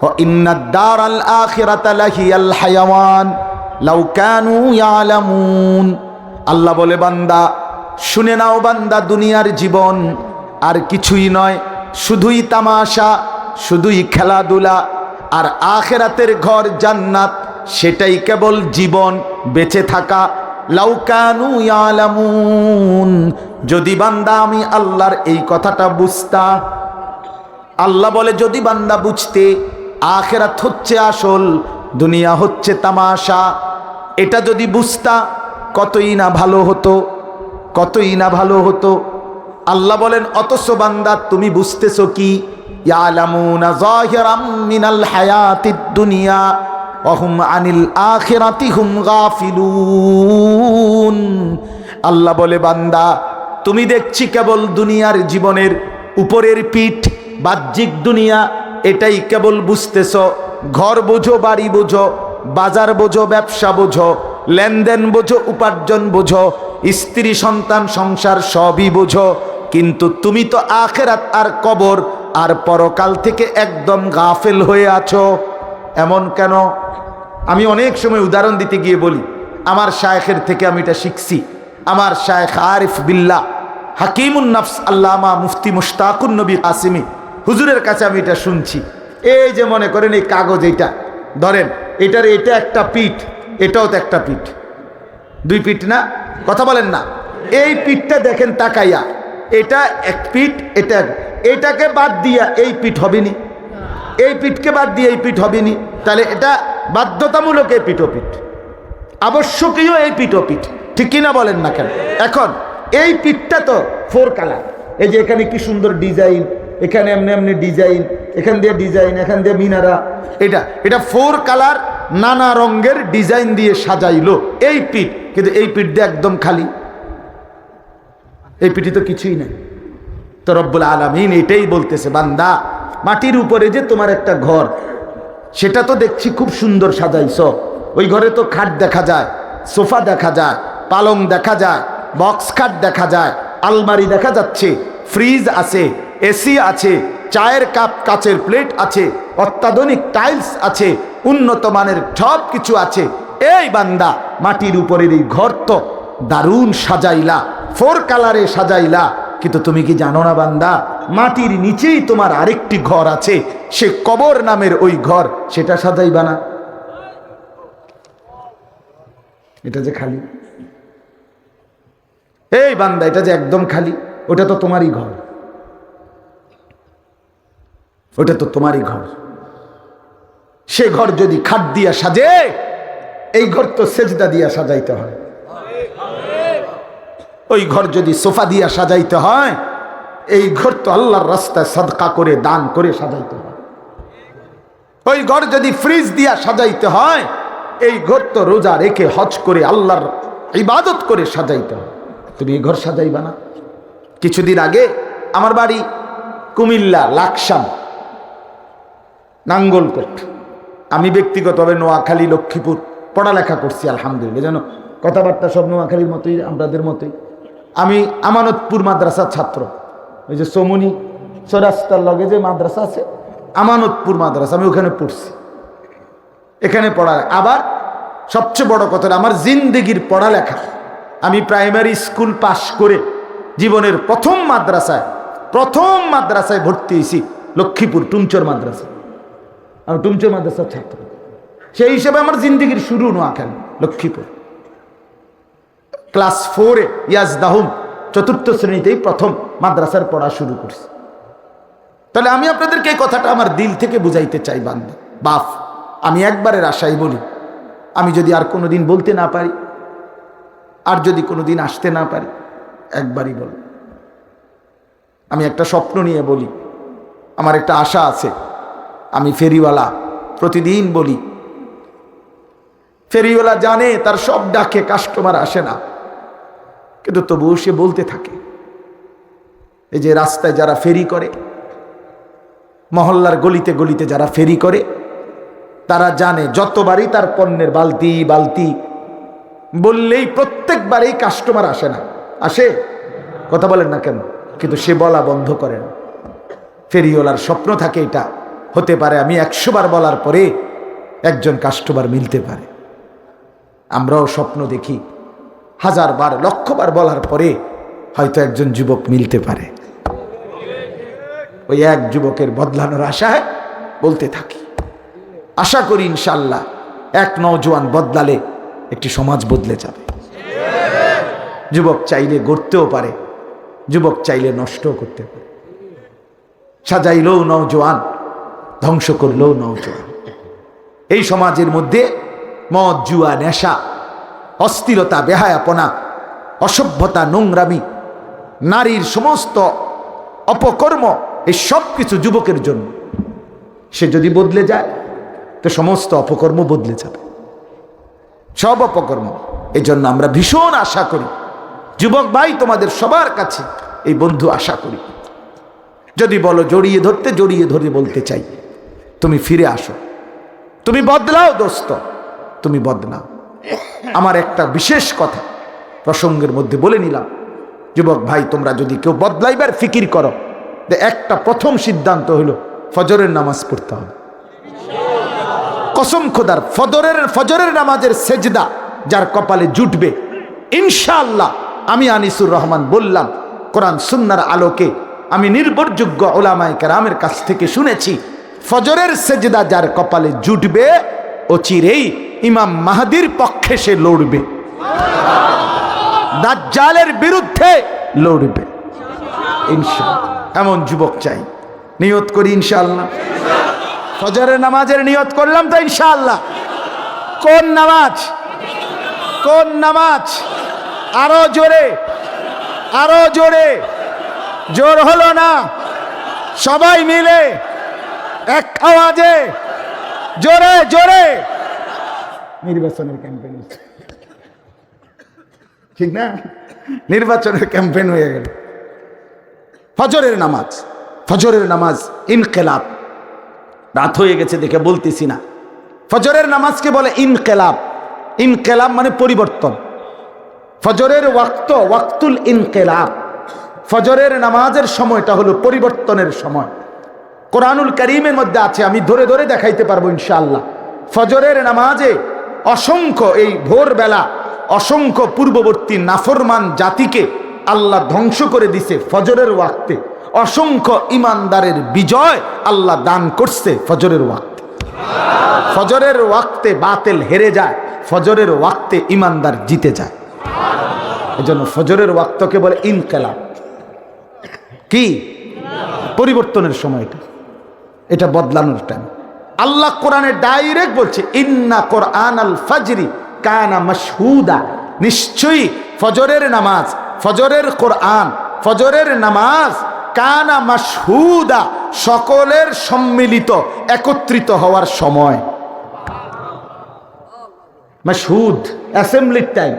ওয়া ইন্নাদ দারাল আখিরাতা লাহিয়াল হায়াওয়ান লাউ কানু ইয়ালামুন। আল্লাহ বলে, বান্দা শুনে নাও, বান্দা দুনিয়ার জীবন আর কিছুই নয়, শুধুই তামাশা, শুধুই খেলাধুলা। আর আখিরাতের ঘর জান্নাত, সেটাই কেবল জীবন, বেঁচে থাকা। লাউ কানু ইয়ালামুন, যদি বান্দা আমি আল্লাহর এই কথাটা বুঝতা। আল্লাহ বলে, যদি বান্দা বুঝতে আখিরাত হচ্ছে আসল, দুনিয়া হচ্ছে তামাশা, এটা যদি বুঝতা কতই না ভালো হতো, কতই না ভালো হতো। আল্লাহ বলেন, অথচ বান্দা তুমি বুঝতেছো কি? ইয়ালামুনা যাহিরাম মিনাল হায়াতিদ দুনিয়া ওয়া হুম আনিল আখিরাতি হুম গাফিলুন। আল্লাহ বলে, বান্দা তুমি দেখছি কেবল দুনিয়ার জীবনের উপরের পিঠ, বাহ্যিক দুনিয়া, এটাই কেবল বুঝতেছো। ঘর বোঝো, বাড়ি বোঝো, বাজার বোঝো, ব্যবসা বোঝো, লেনদেন বোঝো, উপার্জন বোঝো, স্ত্রী, সন্তান, সংসার সবই বোঝো, কিন্তু তুমি তো আখিরাত আর কবর আর পরকাল থেকে একদম গাফেল হয়ে আছো। এমন কেন? আমি অনেক সময় উদাহরণ দিতে গিয়ে বলি, আমার শায়েখের থেকে আমি এটা শিখছি। আমার শায়েখ আরিফ বিল্লাহ হাকিমুন নফস আল্লামা মুফতি মুশতাকুন নবী কাসিমি হুজুরের কাছে আমি এটা শুনছি। এই যে মনে করেন এই কাগজ, এইটা ধরেন, এটার এটা একটা পিঠ, এটাও তো একটা পিঠ, দুই পিঠ না? কথা বলেন না? এই পিঠটা দেখেন তাকাইয়া, এটা এক পিঠ, এটা এটাকে বাদ দিয়া এই পিঠ হবেনি, এই পিঠকে বাদ দিয়ে এই পিঠ হবেনি। তাহলে এটা বাধ্যতামূলক এই পিঠ, আবশ্যকীয় এই পিঠ, ঠিক কিনা বলেন না কেন? এখন এই পিঠটা তো 4 কালার। এই যে এখানে কি সুন্দর ডিজাইন, এখানে এমনি এমনি ডিজাইন, এখান দিয়ে ডিজাইন, এখান দিয়ে মিনারা, এটা 4 কালার নানা রঙের ডিজাইন দিয়ে সাজাইলো এই পিঠ। কিন্তু এই পিঠ দিয়ে একদম খালি, এই পিঠে তো কিছুই নাই। তো রব্বুল আলামিন এটাই বলতেছে, বান্দা মাটির উপরে যে তোমার একটা ঘর, সেটা তো দেখছি খুব সুন্দর সাজাইছ। ওই ঘরে তো খাট দেখা যায়, সোফা দেখা যায়, পালং দেখা যায়, বক্স খাট দেখা যায়, আলমারি দেখা যাচ্ছে, ফ্রিজ আছে, এসি আছে, চায়ের কাপ কাচের প্লেট আছে, অত্যাধুনিক টাইলস আছে, উন্নত মানের সব কিছু আছে। এই বান্দা মাটির উপরের এই ঘর তো দারুণ সাজাইলা, 4 কালারে সাজাইলা, কিন্তু তুমি কি জানো না বান্দা, মাটির নিচেই তোমার আরেকটি ঘর আছে, সে কবর নামের ওই ঘর, সেটা সাজাইবা না? এটা যে খালি, এই বান্দা এটা যে একদম খালি, ওটা তো তোমারই ঘর, ওটা তো তোমারই ঘর। সে ঘর যদি খাট দিয়া সাজে, এই ঘর তো সেজদা দিয়া সাজাইতে হয়। ওই ঘর যদি সোফা দিয়া সাজাইতে হয়, এই ঘর তো আল্লাহর রাস্তায় সাদকা করে দান করে সাজাইতে হয়। ওই ঘর যদি ফ্রিজ দিয়া সাজাইতে হয়, এই ঘর তো রোজা রেখে হজ করে আল্লাহর ইবাদত করে সাজাইতে হয়। তুমি এই ঘর সাজাইবা না? কিছুদিন আগে আমার বাড়ি কুমিল্লা লাকসাম নাঙ্গলকোট, আমি ব্যক্তিগতভাবে নোয়াখালী লক্ষ্মীপুর পড়ালেখা করছি আলহামদুলিল্লাহ, যেন কথাবার্তা সব নোয়াখালীর মতোই, আমাদের মতোই। আমি আমানতপুর মাদ্রাসার ছাত্র, ওই যে সমুনি চৌরাস্তার লগে যে মাদ্রাসা আছে, আমানতপুর মাদ্রাসা, আমি ওখানে পড়ছি, এখানে পড়া। আবার সবচেয়ে বড় কথা, আমার জিন্দেগির পড়ালেখা, আমি প্রাইমারি স্কুল পাশ করে জীবনের প্রথম মাদ্রাসায় ভর্তি হয়েছি লক্ষ্মীপুর টুমচর মাদ্রাসা। আমি টুমচর মাদ্রাসার ছাত্র, সেই হিসেবে আমার জিন্দেগির শুরু নোয়াখালী লক্ষ্মীপুর। ক্লাস 4-এ ইয়াজদাহুম, 4র্থ শ্রেণীতেই প্রথম মাদ্রাসার পড়া শুরু করছি। তাহলে আমি আপনাদেরকে এই কথাটা আমার দিল থেকে বুঝাইতে চাই, বান্দা বাপ, আমি একবারের আশাই বলি, আমি যদি আর কোনোদিন বলতে না পারি, আর যদি কোনোদিন আসতে না পারি, একবারই বল। আমি একটা স্বপ্ন নিয়ে বলি, আমার একটা আশা আছে। আমি ফেরিওয়ালা, প্রতিদিন বলি, ফেরিওয়ালা জানে তার সব ডাকে কাস্টমার আসে না, কিন্তু তবুও সে বলতে থাকে। এই যে রাস্তায় যারা ফেরি করে, মহল্লার গলিতে গলিতে যারা ফেরি করে, তারা জানে যতবারই তার পণ্যের বালতি বালতি বললেই প্রত্যেকবারই কাস্টমার আসে না। আসে? কথা বলেন না কেন? কিন্তু সে বলা বন্ধ করে না। ফেরিওয়ালার স্বপ্ন থাকে এটা, হতে পারে আমি 100 বার বলার পরে একজন কাস্টমার মিলতে পারে। আমরাও স্বপ্ন দেখি 1000 বার 1,00,000 বার বলার পরে হয়তো একজন যুবক মিলতে পারে। ওই এক যুবকের বদলানোর আশায় বলতে থাকি। আশা করি ইনশাল্লাহ এক নওজোয়ান বদলালে একটি সমাজ বদলে যাবে। যুবক চাইলে গড়তেও পারে, যুবক চাইলে নষ্টও করতে পারে। সাজাইলেও নওজোয়ান, ধ্বংস করলেও নওজোয়ান। এই সমাজের মধ্যে মদ, জুয়া, নেশা, অস্থিরতা, বেহায়াপনা, অসভ্যতা, নোংরামি, নারীর সমস্ত অপকর্ম, এই সব কিছু যুবকের জন্য। সে যদি বদলে যায় তো সমস্ত অপকর্ম বদলে যাবে, সব অপকর্ম। এই জন্য আমরা ভীষণ আশা করি, যুবক ভাই তোমাদের সবার কাছে এই বন্ধু আশা করি, যদি বলো জড়িয়ে ধরতে, জড়িয়ে ধরে বলতে চাই, তুমি ফিরে আসো, তুমি বদলাও দোস্ত, তুমি বদলাও। আমার একটা বিশেষ কথা প্রসঙ্গের মধ্যে বলে নিলাম, যুবক ভাই তোমরা যদি কেউ বদলাইবার ফিকির করো, একটা প্রথম সিদ্ধান্ত হলো ফজরের নামাজ পড়তে হবে। কসম খোদার, ফজরের নামাজের সেজদা যার কপালে জুটবে ইনশাআল্লাহ, আমি আনিসুর রহমান বললাম, কোরআন সুন্নাহর আলোকে আমি নির্ভরযোগ্য উলামায়ে কেরামের কাছ থেকে শুনেছি, ফজরের সেজদা যার কপালে জুটবে অচিরেই ইমাম মাহদির পক্ষে সে লড়বে, দাজ্জালের বিরুদ্ধে লড়বে ইনশাআল্লাহ। এমন যুবক চাই, নিয়ত করি ইনশাআল্লাহ। ফজরের নামাজের নিয়ত করলাম তো ইনশাআল্লাহ। কোন নামাজ? কোন নামাজ? আরো জোরে, আরো জোরে। জোর হলো না, সবাই মিলে এক আওয়াজে জোরে জোরে। নির্বাচনের ক্যাম্পেইন ঠিক না? নির্বাচনের ক্যাম্পেইন হয়ে গেল। ফজরের নামাজ, ফজরের নামাজ ইনকিলাব। রাত হয়ে গেছে দেখে বলতেছি না। ফজরের নামাজকে বলে ইনকিলাব। ইনকিলাব মানে পরিবর্তন। ফজরের ওয়াক্তুল ইনকিলাব। ফজরের নামাজের সময়টা হলো পরিবর্তনের সময়। কোরআনুল কারীমের মধ্যে আছে, আমি ধরে ধরে দেখাইতে পারবো ইনশাআল্লাহ। ফজরের নামাজে অসংখ্য, এই ভোরবেলা অসংখ্য পূর্ববর্তী নাফরমান জাতিকে আল্লাহ ধ্বংস করে দিছে ফজরের ওয়াক্তে। অসংখ্য ইমানদারের বিজয় আল্লাহ দান করছে ফজরের ওয়াক্তে। ফজরের ওয়াক্তে বাতিল হেরে যায়, ফজরের ওয়াক্তে ইমানদার জিতে যায়। এজন্য ফজরের ওয়াক্তকে বলে ইনকিলাব। কি? পরিবর্তনের সময়টা, এটা বদলানোর টাইম। আল্লাহ কোরআনে ডাইরেক্ট বলছে, ইন্না কোরআনাল ফাজরি কানা মাশহুদা। নিশ্চয়ই ফজরের নামাজ, ফজরের কোরআন, ফজরের নামাজ কানা মাশহুদা, সকলের সম্মিলিত একত্রিত হওয়ার সময়। মাশহুদ অ্যাসেম্বলির টাইম।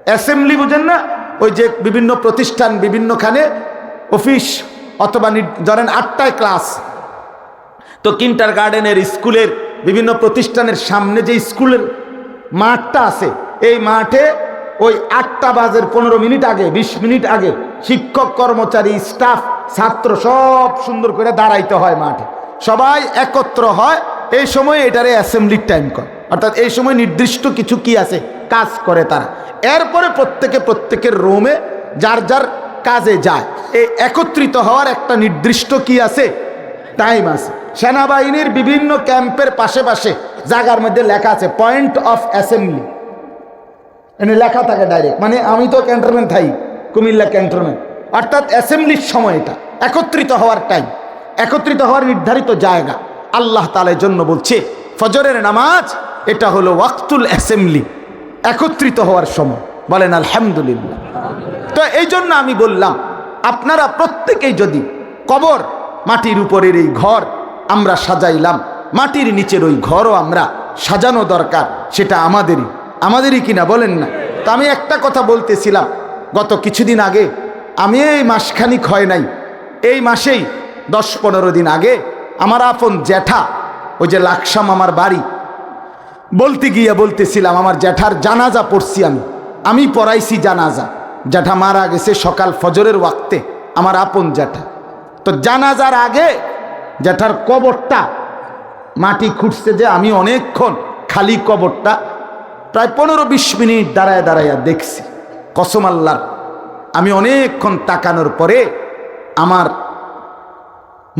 অ্যাসেম্বলি বুঝেন না? ওই যে বিভিন্ন প্রতিষ্ঠান, বিভিন্নখানে অফিস, অথবা ধরেন 8টায় ক্লাস, তো কিন্টার গার্ডেনের স্কুলের বিভিন্ন প্রতিষ্ঠানের সামনে যে স্কুলের মাঠটা আছে, এই মাঠে ওই 8টা বাজে 15 মিনিট আগে, 20 মিনিট আগে শিক্ষক, কর্মচারী, স্টাফ, ছাত্র সব সুন্দর করে দাঁড়াইতে হয় মাঠে। সবাই একত্র হয় এই সময়, এটারে অ্যাসেম্বলির টাইম করে। অর্থাৎ এই সময় নির্দিষ্ট কিছু কি আছে, কাজ করে তারা। এরপরে প্রত্যেকের রুমে যার যার কাজে যায়। এই একত্রিত হওয়ার একটা নির্দিষ্ট কি আছে, টাইম আছে। সেনাবাহিনীর বিভিন্ন ক্যাম্পের পাশে পাশে জায়গার মধ্যে লেখা আছে পয়েন্ট অফ অ্যাসেম্বলি, এনে লেখা থাকে ডাইরেক্ট। মানে আমি তো ক্যান্টনমেন্ট থাই, কুমিল্লা ক্যান্টনমেন্ট। অর্থাৎ অ্যাসেম্বলির সময়, এটা একত্রিত হওয়ার টাইম, একত্রিত হওয়ার নির্ধারিত জায়গা। আল্লাহ তাআলার জন্য বলছে ফজরের নামাজ এটা হলো ওয়াক্তুল অ্যাসেম্বলি, একত্রিত হওয়ার সময়। বলেন আলহামদুলিল্লাহ। তো এই জন্য আমি বললাম, আপনারা প্রত্যেকেই যদি কবর, মাটির উপরের এই ঘর আমরা সাজাইলাম, মাটির নিচের ওই ঘরও আমরা সাজানো দরকার। সেটা আমাদেরই কিনা বলেন না? তো আমি একটা কথা বলতেছিলাম, গত কিছুদিন আগে, আমি এই মাসখানিক হয় নাই, এই মাসেই 10-15 দিন আগে আমার আপন জ্যাঠা, ওই যে লাকসাম আমার বাড়ি, বলতে গিয়ে বলতেছিলাম আমার জ্যাঠার জানাজা পড়ছি আমি পড়াইছি জানাজা। জ্যাঠা মারা গেছে সকাল ফজরের ওয়াক্তে, আমার আপন জ্যাঠা। তো জানাজার আগে জ্যাঠার কবরটা মাটি খুঁড়ছে, যে আমি অনেকক্ষণ খালি কবরটা প্রায় 15-20 মিনিট দাঁড়ায় দাঁড়াইয়া দেখছি। কসম আল্লাহর, আমি অনেকক্ষণ তাকানোর পরে আমার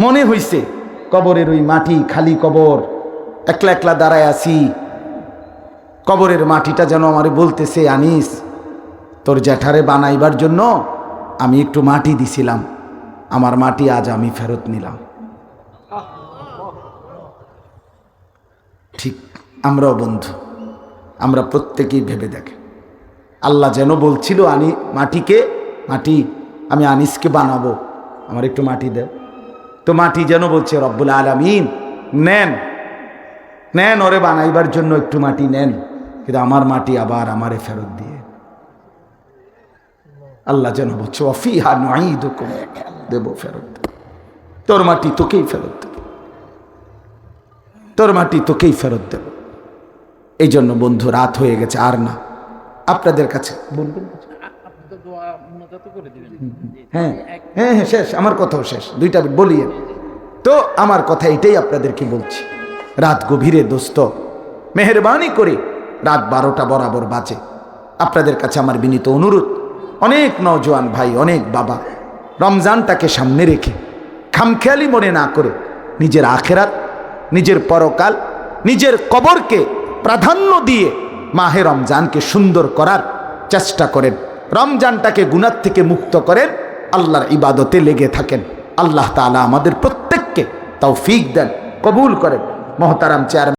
মনে হইছে কবরের ওই মাটি, খালি কবর, একলা একলা দাঁড়ায় আছি। কবরের মাটিটা যেন আমারে বলতেছে, আনিস, তোর জ্যাঠারে বানাইবার জন্য আমি একটু মাটি দিছিলাম, আমার মাটি আজ আমি ফেরত নিলাম। ঠিক আমরাও বন্ধু, আমরা প্রত্যেকেই ভেবে দেখে, আল্লাহ যেন বলছিল মাটি আমি আনিসকে বানাবো, আমার একটু মাটি দে। তো মাটি যেন বলছে রব্বুল আলামিন নেন ওরে বানাইবার জন্য একটু মাটি নেন, কিন্তু আমার মাটি আবার আমারে ফেরত দিয়ে। আল্লাহ যেন বলছে ওয়াফিহা নুঈদুকুম, দেব ফেরত, তোর মাটি তোকেই ফেরত দেব, তোর মাটি তোকেই ফেরত দেব। এই জন্য বন্ধু, রাত হয়ে গেছে, আর না, আপনাদের কাছে বলবেন। হ্যাঁ শেষ, আমার কথাও শেষ, 2টা বলিয়ে। তো আমার কথা এটাই আপনাদেরকে বলছি, রাত গভীরে দোস্ত, মেহেরবানি করে রাত 12টা বরাবর বাজে। আপনাদের কাছে আমার বিনীত অনুরোধ, অনেক নওজোয়ান ভাই, অনেক বাবা রমজানটাকে সামনে রেখে খামখেয়ালি মনে না করে নিজের আখেরাত, নিজের পরকাল, নিজের কবরকে প্রাধান্য দিয়ে মাহে রমজানকে সুন্দর করার চেষ্টা করেন। রমজানটাকে গুনাহ থেকে মুক্ত করেন, আল্লাহর ইবাদতে লেগে থাকেন। আল্লাহ তাআলা আমাদের প্রত্যেককে তৌফিক দেন, কবুল করেন। মহতারাম চেয়ারম্যান।